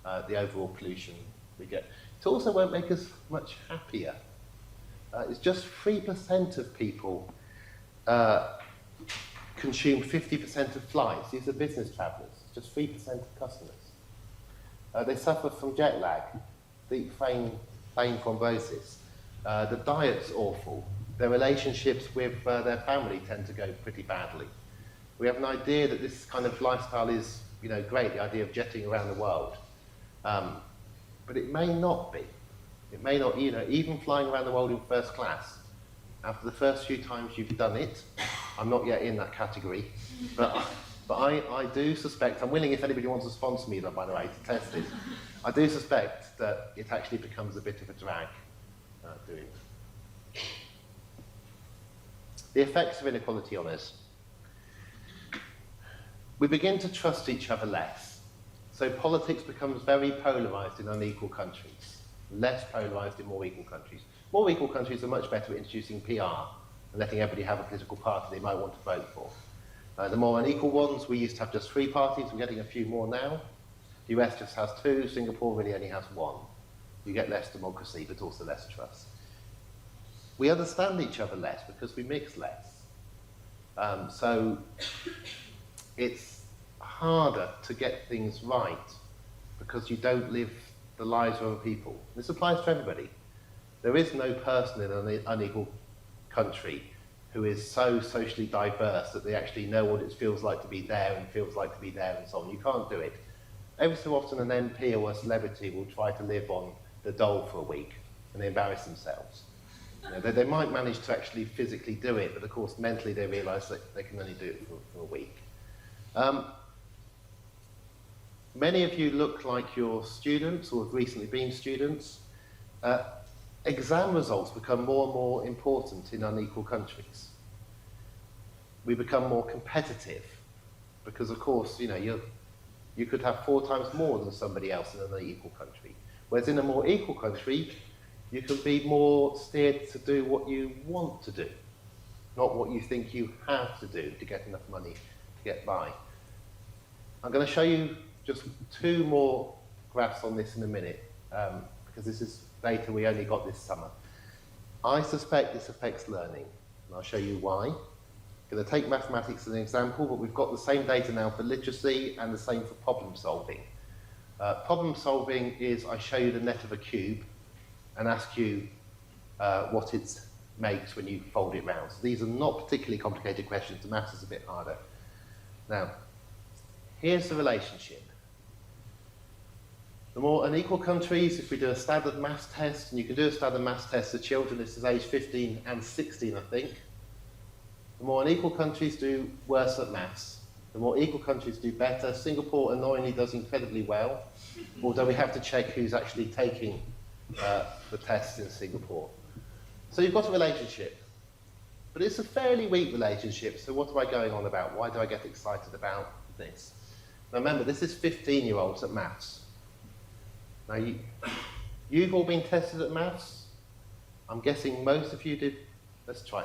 the overall pollution we get. It also won't make us much happier. It's just 3% of people consume 50% of flights. These are business travellers, just 3% of customers. They suffer from jet lag, deep vein thrombosis. The diet's awful. Their relationships with their family tend to go pretty badly. We have an idea that this kind of lifestyle is, great, the idea of jetting around the world. But it may not be. It may not, even flying around the world in first class, after the first few times you've done it, I'm not yet in that category, but But I do suspect, I'm willing if anybody wants to sponsor me, by the way, to test this, I do suspect that it actually becomes a bit of a drag doing it. The effects of inequality on us. We begin to trust each other less. So politics becomes very polarised in unequal countries, less polarised in more equal countries. More equal countries are much better at introducing PR and letting everybody have a political party they might want to vote for. The more unequal ones, we used to have just 3 parties, we're getting a few more now. The US just has 2, Singapore really only has 1. You get less democracy, but also less trust. We understand each other less because we mix less. So it's harder to get things right because you don't live the lives of other people. This applies to everybody. There is no person in an unequal country who is so socially diverse that they actually know what it feels like to be there and feels like to be there and so on. You can't do it. Every so often an MP or a celebrity will try to live on the dole for a week and they embarrass themselves. You know, they might manage to actually physically do it, but of course mentally they realise that they can only do it for a week. Many of you look like you're students or have recently been students. Exam results become more and more important in unequal countries. We become more competitive because, of course, you know, you could have 4 times more than somebody else in an unequal country. Whereas in a more equal country, you can be more steered to do what you want to do, not what you think you have to do to get enough money to get by. I'm going to show you just 2 more graphs on this in a minute, because this is data we only got this summer. I suspect this affects learning, and I'll show you why. I'm going to take mathematics as an example, but we've got the same data now for literacy and the same for problem solving. Problem solving is I show you the net of a cube and ask you what it makes when you fold it round. So these are not particularly complicated questions. The maths is a bit harder. Now, here's the relationship. The more unequal countries, if we do a standard maths test, and you can do a standard maths test for children, this is age 15 and 16, I think. The more unequal countries do worse at maths. The more equal countries do better. Singapore annoyingly does incredibly well, although we have to check who's actually taking the tests in Singapore. So you've got a relationship, but it's a fairly weak relationship, so what am I going on about? Why do I get excited about this? Now remember, this is 15-year-olds at maths. Now you've all been tested at maths. I'm guessing most of you did. Let's try.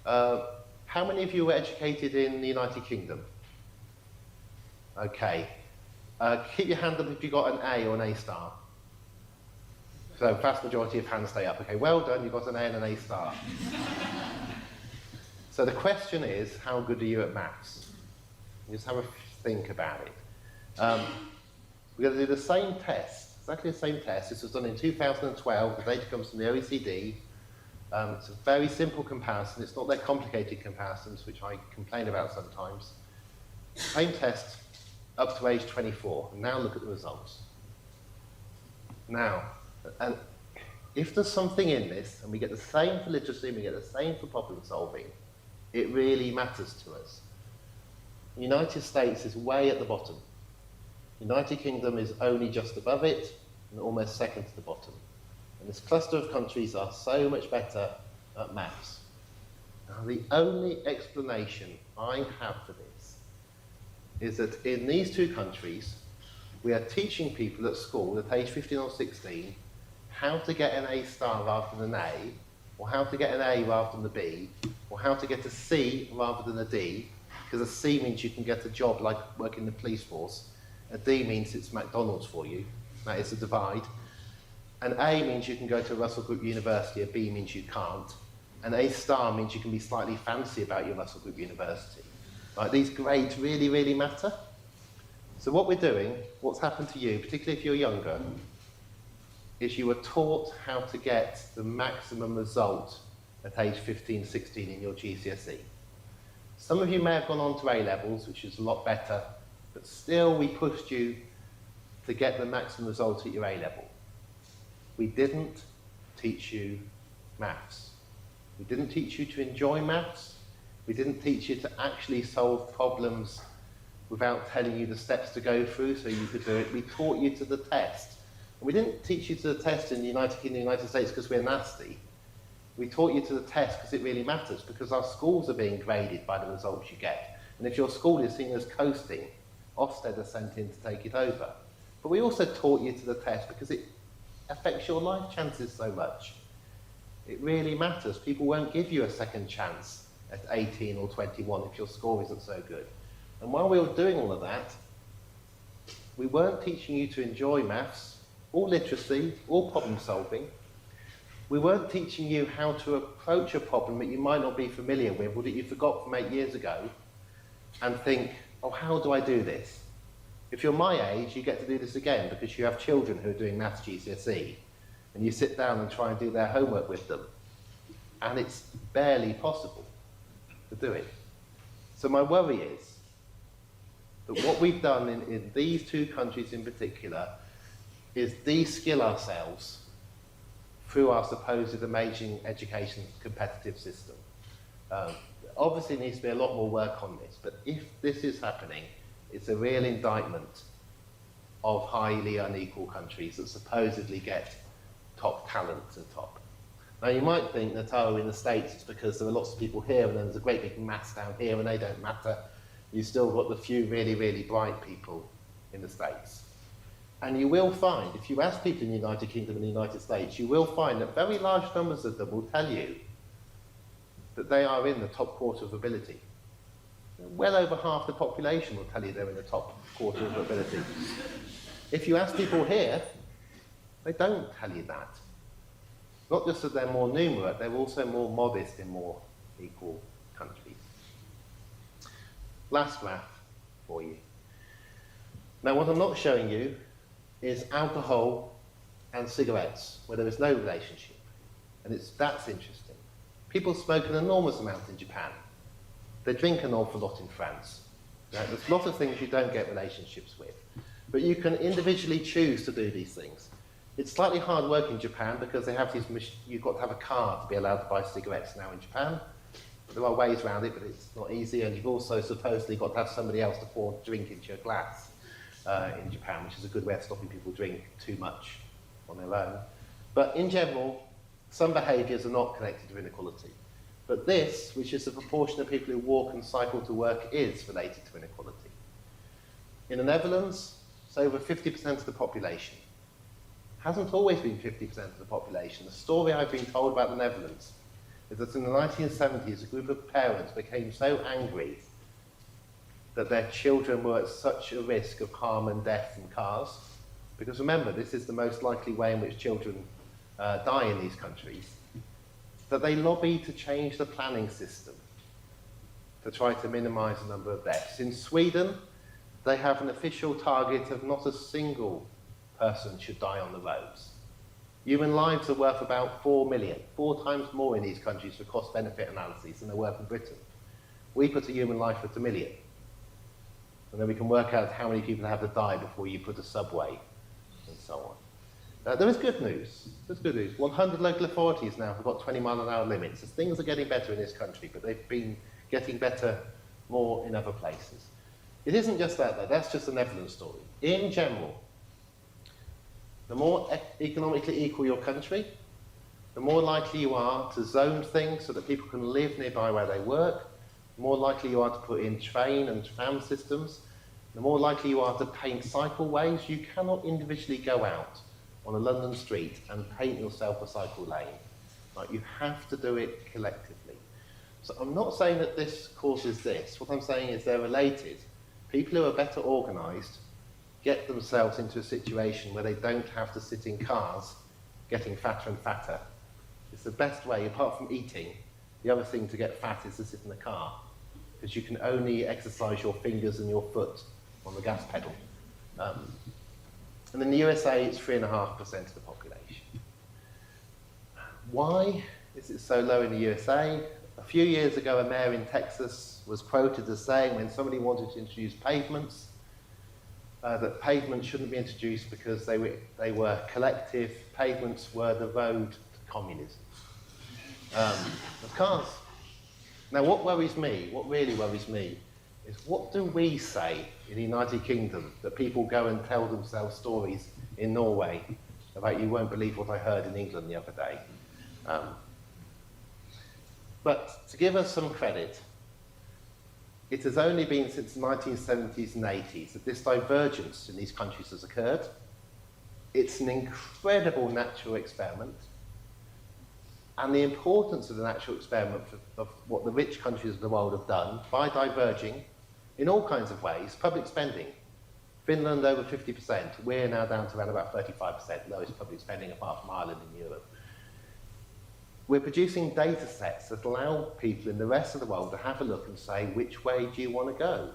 How many of you were educated in the United Kingdom? Okay. Keep your hand up if you got an A or an A star. So vast majority of hands stay up. Okay, well done, you got an A and an A star. So the question is, how good are you at maths? Just have a think about it. We're going to do the same test, exactly the same test. This was done in 2012. The data comes from the OECD. It's a very simple comparison. It's not their complicated comparisons, which I complain about sometimes. Same test up to age 24. And now look at the results. Now, and if there's something in this, and we get the same for literacy, and we get the same for problem solving, it really matters to us. The United States is way at the bottom. United Kingdom is only just above it, and almost second to the bottom. And this cluster of countries are so much better at maths. Now, the only explanation I have for this is that in these 2 countries, we are teaching people at school at age 15 or 16 how to get an A star rather than an A, or how to get an A rather than a B, or how to get a C rather than a D, because a C means you can get a job like working in the police force, a D means it's McDonald's for you, that is a divide, an A means you can go to Russell Group University, a B means you can't, and A star means you can be slightly fancy about your Russell Group University. Right, these grades really, really matter. So what we're doing, what's happened to you, particularly if you're younger, is you were taught how to get the maximum result at age 15, 16 in your GCSE. Some of you may have gone on to A-levels, which is a lot better, but still we pushed you to get the maximum result at your A-level. We didn't teach you maths. We didn't teach you to enjoy maths. We didn't teach you to actually solve problems without telling you the steps to go through so you could do it. We taught you to the test. And we didn't teach you to the test in the United Kingdom and the United States because we're nasty. We taught you to the test because it really matters, because our schools are being graded by the results you get. And if your school is seen as coasting, Ofsted are sent in to take it over. But we also taught you to the test because it affects your life chances so much. It really matters. People won't give you a second chance at 18 or 21 if your score isn't so good. And while we were doing all of that, we weren't teaching you to enjoy maths, or literacy, or problem solving. We weren't teaching you how to approach a problem that you might not be familiar with or that you forgot from 8 years ago and think, oh, how do I do this? If you're my age, you get to do this again because you have children who are doing maths GCSE and you sit down and try and do their homework with them. And it's barely possible to do it. So my worry is that what we've done in these two countries in particular is de-skill ourselves through our supposed amazing education competitive system. Obviously needs to be a lot more work on this, but if this is happening, it's a real indictment of highly unequal countries that supposedly get top talent to the top. Now you might think that, oh, in the States it's because there are lots of people here and then there's a great big mass down here and they don't matter. You've still got the few really, really bright people in the States. And you will find, if you ask people in the United Kingdom and the United States, you will find that very large numbers of them will tell you that they are in the top quarter of ability. Well over half the population will tell you they're in the top quarter of ability. If you ask people here, they don't tell you that. Not just that they're more numerate, they're also more modest in more equal countries. Last graph for you. Now what I'm not showing you is alcohol and cigarettes, where there is no relationship. And that's interesting. People smoke an enormous amount in Japan. They drink an awful lot in France. Now, there's a lot of things you don't get relationships with. But you can individually choose to do these things. It's slightly hard work in Japan because they have these, you've got to have a card to be allowed to buy cigarettes now in Japan. There are ways around it, but it's not easy, and you've also supposedly got to have somebody else to pour a drink into your glass in Japan, which is a good way of stopping people drink too much on their own. But in general, some behaviours are not connected to inequality. But this, which is the proportion of people who walk and cycle to work, is related to inequality. In the Netherlands, it's over 50% of the population. Hasn't always been 50% of the population. The story I've been told about the Netherlands is that in the 1970s, a group of parents became so angry that their children were at such a risk of harm and death from cars. Because remember, this is the most likely way in which children die in these countries, that they lobbied to change the planning system to try to minimise the number of deaths. In Sweden, they have an official target of not a single person should die on the roads. Human lives are worth about 4 million, 4 times more in these countries for cost-benefit analyses than they're worth in Britain. We put a human life at 1 million. And then we can work out how many people have to die before you put a subway, and so on. There is good news. There's good news. 100 local authorities now have got 20-mile-an-hour limits. So things are getting better in this country, but they've been getting better more in other places. It isn't just that, though. That's just the Netherlands story. In general, the more economically equal your country, the more likely you are to zone things so that people can live nearby where they work, the more likely you are to put in train and tram systems, the more likely you are to paint cycleways. You cannot individually go out on a London street and paint yourself a cycle lane. Right? You have to do it collectively. So I'm not saying that this causes this. What I'm saying is they're related. People who are better organised get themselves into a situation where they don't have to sit in cars getting fatter and fatter. It's the best way, apart from eating. The other thing to get fat is to sit in the car, because you can only exercise your fingers and your foot on the gas pedal. And in the USA, it's 3.5% of the population. Why is it so low in the USA? A few years ago, a mayor in Texas was quoted as saying when somebody wanted to introduce pavements, that pavements shouldn't be introduced because they were collective. Pavements were the road to communism. Of cars. Now, what worries me, what really worries me, is what do we say in the United Kingdom that people go and tell themselves stories in Norway about you won't believe what I heard in England the other day. But to give us some credit, it has only been since the 1970s and 80s that this divergence in these countries has occurred. It's an incredible natural experiment. And the importance of the natural experiment of what the rich countries of the world have done by diverging in all kinds of ways, public spending. Finland over 50%, we're now down to around about 35%, lowest public spending apart from Ireland and Europe. We're producing data sets that allow people in the rest of the world to have a look and say, which way do you want to go?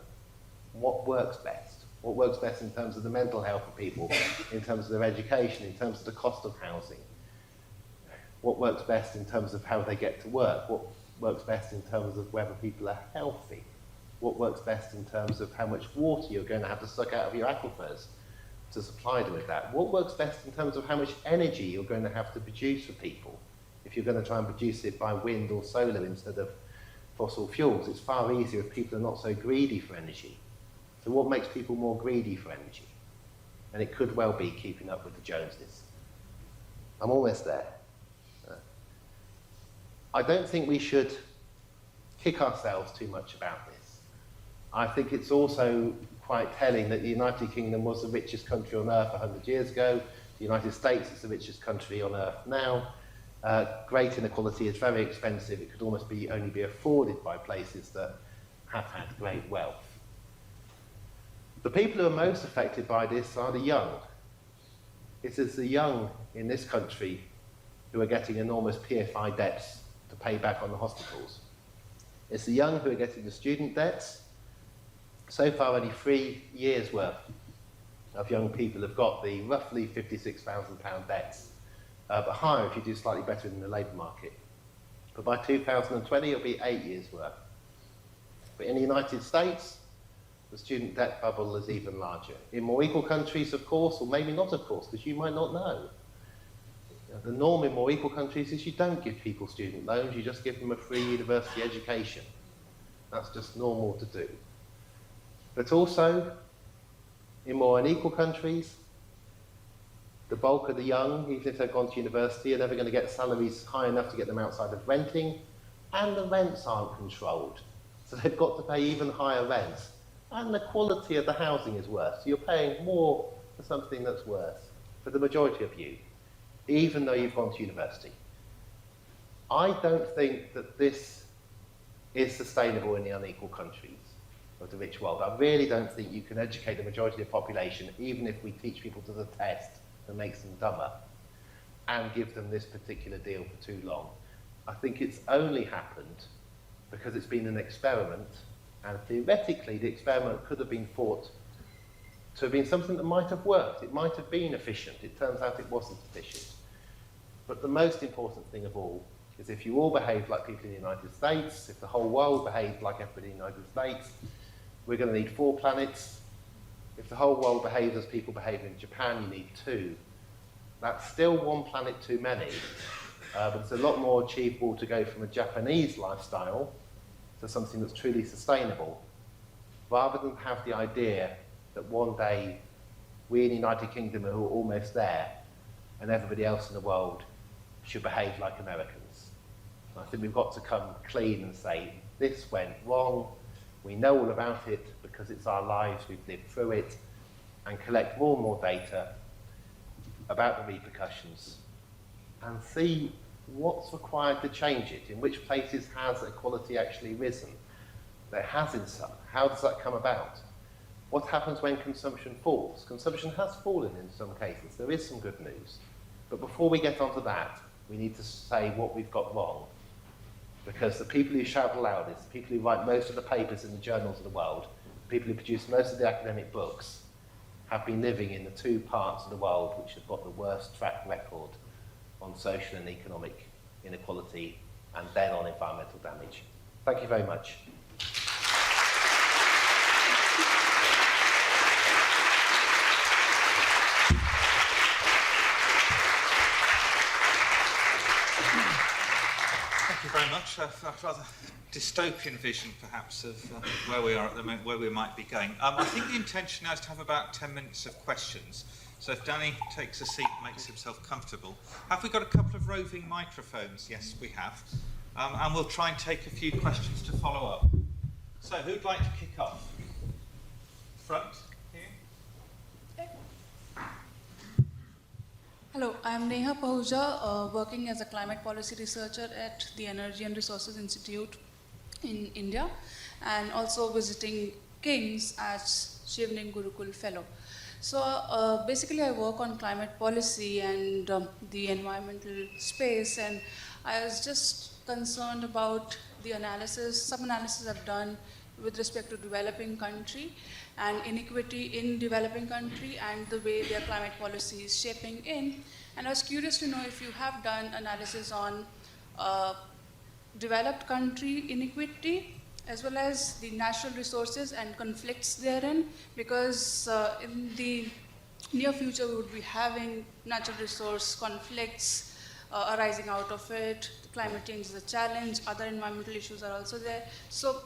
What works best? What works best in terms of the mental health of people, in terms of their education, in terms of the cost of housing? What works best in terms of how they get to work? What works best in terms of whether people are healthy? What works best in terms of how much water you're going to have to suck out of your aquifers to supply them with that? What works best in terms of how much energy you're going to have to produce for people? If you're going to try and produce it by wind or solar instead of fossil fuels, it's far easier if people are not so greedy for energy. So what makes people more greedy for energy? And it could well be keeping up with the Joneses. I'm almost there. I don't think we should kick ourselves too much about this. I think it's also quite telling that the United Kingdom was the richest country on earth 100 years ago. The United States is the richest country on earth now. Great inequality is very expensive. It could almost only be afforded by places that have had great wealth. The people who are most affected by this are the young. It is the young in this country who are getting enormous PFI debts to pay back on the hospitals. It's the young who are getting the student debts. So far, only 3 years' worth of young people have got the roughly £56,000 debts, but higher if you do slightly better in the labour market. But by 2020, it'll be 8 years' worth. But in the United States, the student debt bubble is even larger. In more equal countries, of course, or maybe not, of course, because you might not know. The norm in more equal countries is you don't give people student loans, you just give them a free university education. That's just normal to do. But also, in more unequal countries, the bulk of the young, even if they've gone to university, are never going to get salaries high enough to get them outside of renting, and the rents aren't controlled. So they've got to pay even higher rents. And the quality of the housing is worse. So you're paying more for something that's worse for the majority of you, even though you've gone to university. I don't think that this is sustainable in the unequal countries of the rich world. I really don't think you can educate the majority of the population, even if we teach people to the test that makes them dumber, and give them this particular deal for too long. I think it's only happened because it's been an experiment, and theoretically the experiment could have been thought to have been something that might have worked. It might have been efficient. It turns out it wasn't efficient. But the most important thing of all is if you all behave like people in the United States, if the whole world behaved like everybody in the United States, we're going to need 4 planets. If the whole world behaves as people behave in Japan, you need 2. That's still 1 planet too many, but it's a lot more achievable to go from a Japanese lifestyle to something that's truly sustainable, rather than have the idea that one day we in the United Kingdom are almost there and everybody else in the world should behave like Americans. I think we've got to come clean and say, this went wrong, we know all about it because it's our lives, we've lived through it, and collect more and more data about the repercussions and see what's required to change it. In which places has equality actually risen? There has in some. How does that come about? What happens when consumption falls? Consumption has fallen in some cases. There is some good news. But before we get onto that, we need to say what we've got wrong. Because the people who shout the loudest, the people who write most of the papers in the journals of the world, the people who produce most of the academic books, have been living in the 2 parts of the world which have got the worst track record on social and economic inequality, and then on environmental damage. Thank you very much. Thank you very much. Rather dystopian vision, perhaps, of where we are at the moment, where we might be going. I think the intention now is to have about 10 minutes of questions. So if Danny takes a seat and makes himself comfortable. Have we got a couple of roving microphones? Yes, we have. And we'll try and take a few questions to follow up. So who'd like to kick off? Front, here. Hello, I'm Neha Pahuja, working as a climate policy researcher at the Energy and Resources Institute in India, and also visiting King's as Chevening Gurukul Fellow. So basically I work on climate policy and the environmental space, and I was just concerned about the analysis, some analysis I've done with respect to developing country and inequity in developing country and the way their climate policy is shaping in. And I was curious to know if you have done analysis on developed country inequity as well as the natural resources and conflicts therein, because in the near future we would be having natural resource conflicts arising out of it. Climate change is a challenge, other environmental issues are also there. So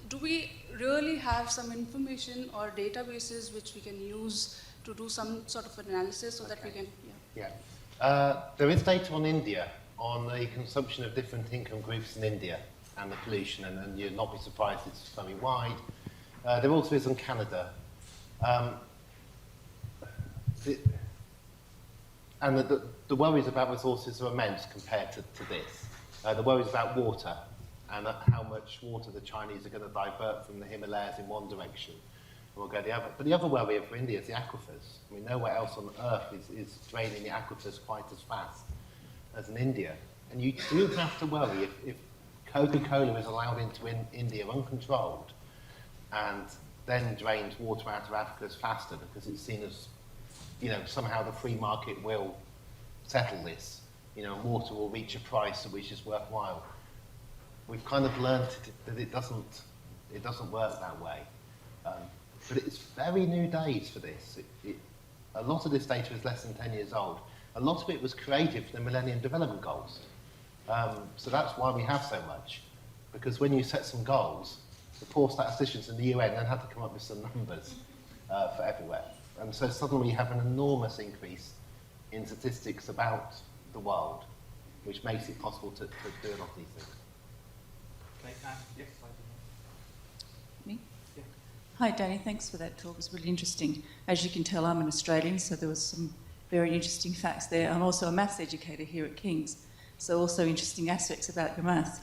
do we really have some information or databases which we can use to do some sort of analysis so that we can, There is data on India, on the consumption of different income groups in India and the pollution, and you'll not be surprised it's very wide. There also is on Canada. The worries about resources are immense compared to this. The worries about water, and how much water the Chinese are going to divert from the Himalayas in one direction, and we'll go the other. But the other worry for India is the aquifers. I mean, nowhere else on earth is draining the aquifers quite as fast as in India. And you do have to worry if Coca-Cola is allowed into India uncontrolled and then drains water out of aquifers faster because it's seen as, somehow the free market will settle this, and water will reach a price which is worthwhile. We've kind of learned that it doesn't work that way. But it's very new days for this. A lot of this data is less than 10 years old. A lot of it was created for the Millennium Development Goals. So that's why we have so much. Because when you set some goals, the poor statisticians in the UN then had to come up with some numbers for everywhere. And so suddenly you have an enormous increase in statistics about the world, which makes it possible to do a lot of these things. Yes, Me? Yeah. Hi, Danny. Thanks for that talk. It was really interesting. As you can tell, I'm an Australian, so there was some very interesting facts there. I'm also a maths educator here at King's, so also interesting aspects about your maths.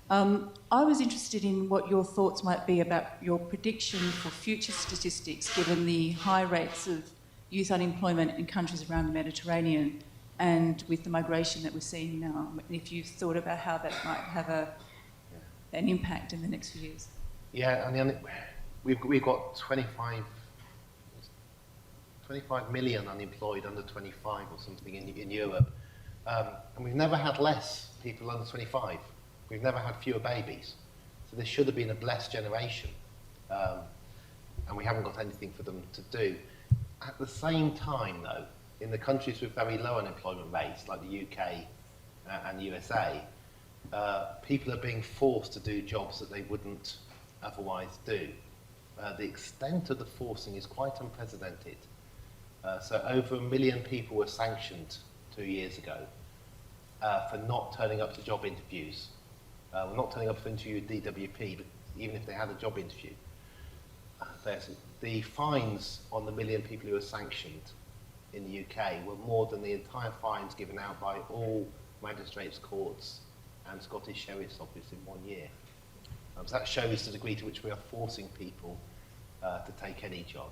I was interested in what your thoughts might be about your prediction for future statistics, given the high rates of youth unemployment in countries around the Mediterranean and with the migration that we're seeing now. If you've thought about how that might have an impact in the next few years. Yeah, I mean, we've got 25 million unemployed under 25 or something in Europe. And we've never had less people under 25. We've never had fewer babies. So this should have been a blessed generation. And we haven't got anything for them to do. At the same time, though, in the countries with very low unemployment rates, like the UK and the USA, people are being forced to do jobs that they wouldn't otherwise do. The extent of the forcing is quite unprecedented. So over 1 million people were sanctioned 2 years ago for not turning up to job interviews. Not turning up to interview with DWP, but even if they had a job interview. The fines on the 1 million people who were sanctioned in the UK were more than the entire fines given out by all magistrates' courts and Scottish Sheriff's Office in 1 year. So that shows the degree to which we are forcing people to take any job.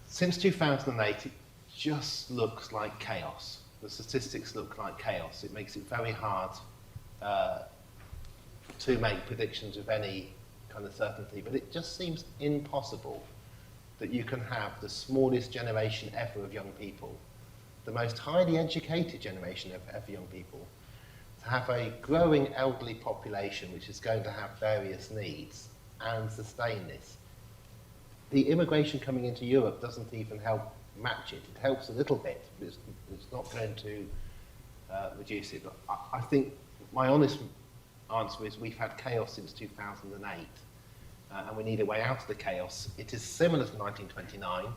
Since 2008, it just looks like chaos. The statistics look like chaos. It makes it very hard to make predictions with any kind of certainty, but it just seems impossible that you can have the smallest generation ever of young people, the most highly educated generation of ever young people, to have a growing elderly population which is going to have various needs and sustain this. The immigration coming into Europe doesn't even help match it. It helps a little bit, but it's not going to reduce it. But I think my honest answer is we've had chaos since 2008, and we need a way out of the chaos. It is similar to 1929.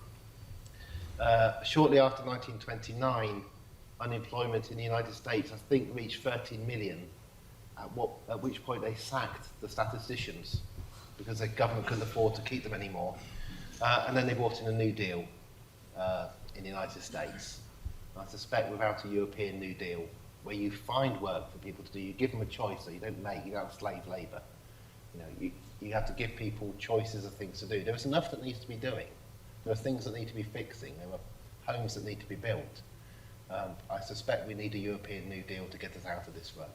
Shortly after 1929, unemployment in the United States, I think, reached 13 million, at which point they sacked the statisticians because the government couldn't afford to keep them anymore. And then they brought in a New Deal in the United States. I suspect without a European New Deal, where you find work for people to do, you give them a choice, so you don't have slave labour. You have to give people choices of things to do. There is enough that needs to be doing. There are things that need to be fixing. There are homes that need to be built. I suspect we need a European New Deal to get us out of this rut.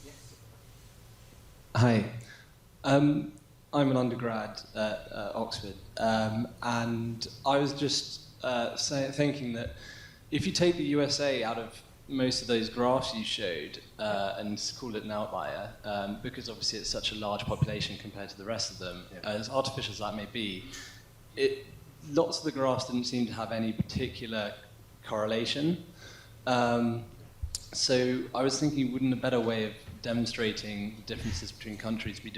Yes. Hi. I'm an undergrad at Oxford, and I was just thinking that if you take the USA out of most of those graphs you showed and call it an outlier, because obviously it's such a large population compared to the rest of them, as artificial as that may be, lots of the graphs didn't seem to have any particular correlation. So I was thinking, wouldn't a better way of demonstrating the differences between countries be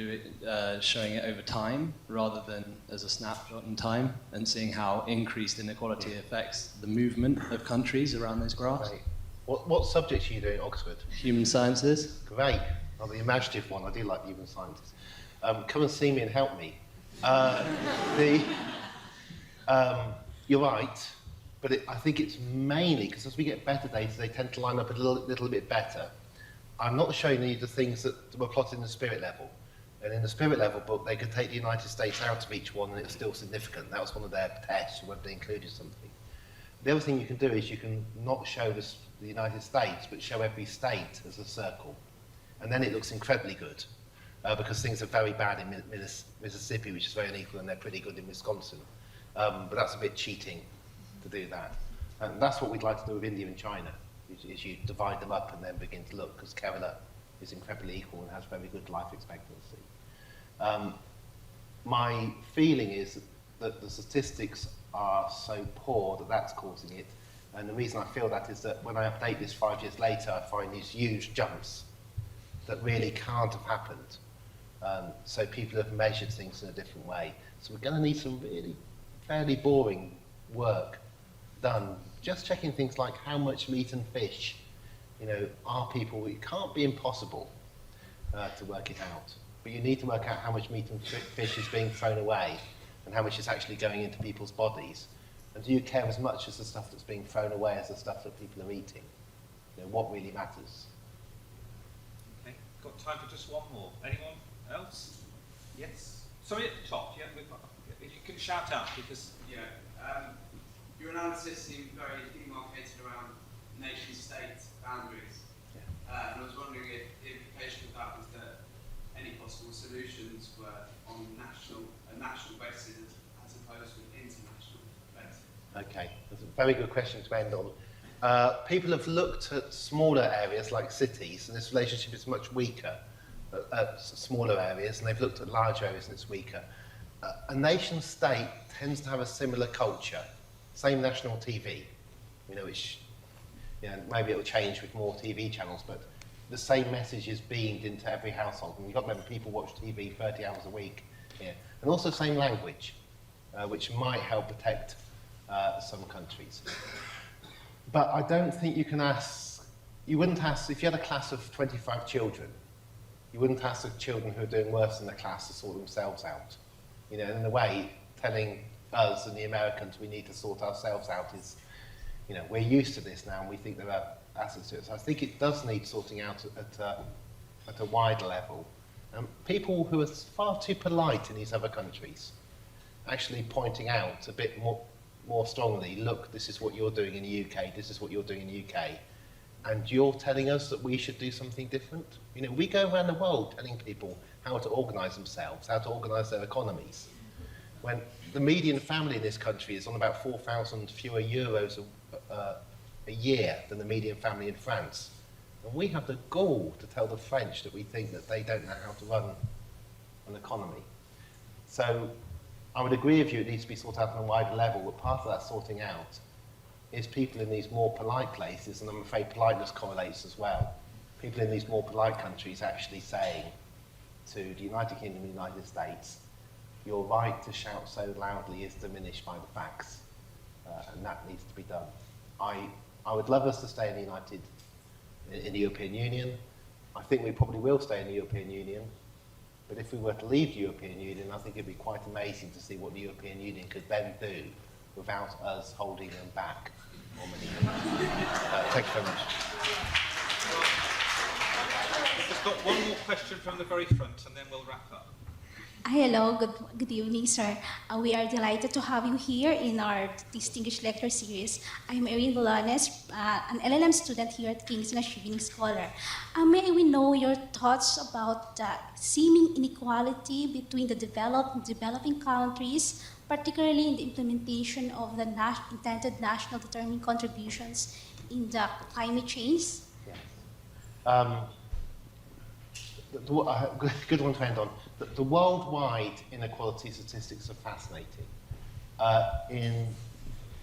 showing it over time rather than as a snapshot in time, and seeing how increased inequality affects the movement of countries around those graphs? Right. What subjects are you doing at Oxford? Human sciences. Great. Well, the imaginative one. I do like human sciences. Come and see me and help me. You're right, but I think it's mainly because as we get better data, they tend to line up a little bit better. I'm not showing you the things that were plotted in the spirit level. And in the spirit level book, they could take the United States out of each one and it's still significant. That was one of their tests, whether they included something. The other thing you can do is you can not show the United States, but show every state as a circle. And then it looks incredibly good, because things are very bad in Mississippi, which is very unequal, and they're pretty good in Wisconsin. But that's a bit cheating to do that. And that's what we'd like to do with India and China, is you divide them up and then begin to look, because Kerala is incredibly equal and has very good life expectancy. My feeling is that the statistics are so poor that that's causing it. And the reason I feel that is that when I update this 5 years later, I find these huge jumps that really can't have happened. So people have measured things in a different way. So we're going to need some really fairly boring work done, just checking things like how much meat and fish, are people. It can't be impossible to work it out, but you need to work out how much meat and fish is being thrown away and how much is actually going into people's bodies. And do you care as much as the stuff that's being thrown away as the stuff that people are eating? What really matters? Okay, got time for just one more. Anyone else? Yes. Sorry, at the top. Yeah, if you can shout out, because your analysis seemed very demarcated around nation-state boundaries. And I was wondering if the implication of that was that any possible solutions were on a national basis as opposed to an international basis. Okay, that's a very good question to end on. People have looked at smaller areas like cities, and this relationship is much weaker at smaller areas, and they've looked at large areas and it's weaker. A nation-state tends to have a similar culture, same national TV, which maybe it'll change with more TV channels, but the same message is beamed into every household. And you've got to remember, people watch TV 30 hours a week here. And also same language, which might help protect some countries. But I don't think you wouldn't ask, if you had a class of 25 children, you wouldn't ask the children who are doing worse in the class to sort themselves out. In a way, telling us and the Americans we need to sort ourselves out is, we're used to this now and we think there are assets to it. So I think it does need sorting out at a wider level. People who are far too polite in these other countries actually pointing out a bit more strongly, look, this is what you're doing in the UK, this is what you're doing in the UK, and you're telling us that we should do something different. We go around the world telling people how to organise themselves, how to organise their economies. When the median family in this country is on about 4,000 fewer euros a year than the median family in France. And we have the gall to tell the French that we think that they don't know how to run an economy. So I would agree with you, it needs to be sorted out on a wider level, but part of that sorting out is people in these more polite places, and I'm afraid politeness correlates as well, people in these more polite countries actually saying to the United Kingdom and the United States, your right to shout so loudly is diminished by the facts, and that needs to be done. I would love us to stay in the European Union. I think we probably will stay in the European Union, but if we were to leave the European Union, I think it'd be quite amazing to see what the European Union could then do without us holding them back. Thank you very much. We've just got one more question from the very front, and then we'll wrap up. Hello, good evening, sir. We are delighted to have you here in our distinguished lecture series. I'm Erin Bolanes, an LLM student here at King's and a Chevening scholar. May we know your thoughts about the seeming inequality between the developed and developing countries, particularly in the implementation of the intended national determined contributions in the climate change? Yes. Good one to end on. The worldwide inequality statistics are fascinating.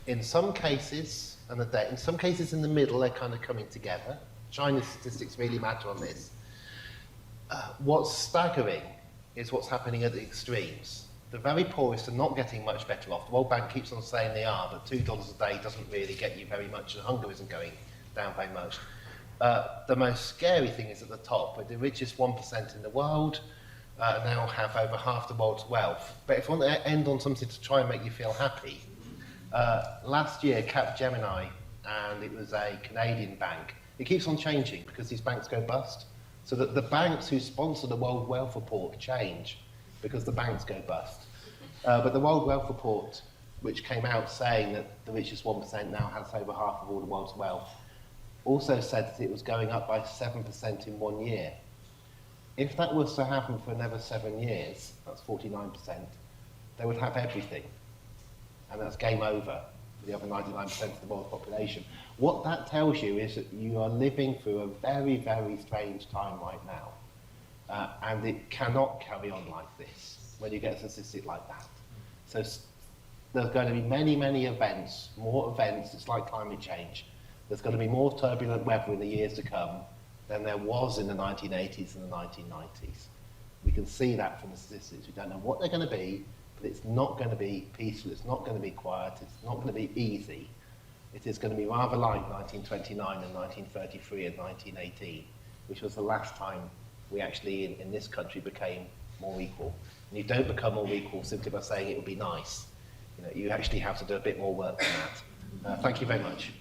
In some cases, in some cases in the middle, they're kind of coming together. China's statistics really matter on this. What's staggering is what's happening at the extremes. The very poorest are not getting much better off. The World Bank keeps on saying they are, but $2 a day doesn't really get you very much, and hunger isn't going down very much. The most scary thing is at the top, where the richest 1% in the world now have over half the world's wealth. But if I want to end on something to try and make you feel happy, last year Capgemini, and it was a Canadian bank, it keeps on changing because these banks go bust. So that the banks who sponsor the World Wealth Report change because the banks go bust. But the World Wealth Report, which came out saying that the richest 1% now has over half of all the world's wealth, also said that it was going up by 7% in 1 year. If that was to happen for another 7 years, that's 49%, they would have everything. And that's game over for the other 99% of the world's population. What that tells you is that you are living through a very, very strange time right now. And it cannot carry on like this when you get a statistic like that. So there's going to be many, many events, more events. It's like climate change. There's going to be more turbulent weather in the years to come than there was in the 1980s and the 1990s. We can see that from the statistics. We don't know what they're going to be, but it's not going to be peaceful, it's not going to be quiet, it's not going to be easy. It is going to be rather like 1929 and 1933 and 1918, which was the last time we actually, in this country, became more equal. And you don't become more equal simply by saying it would be nice. You actually have to do a bit more work than that. Thank you very much.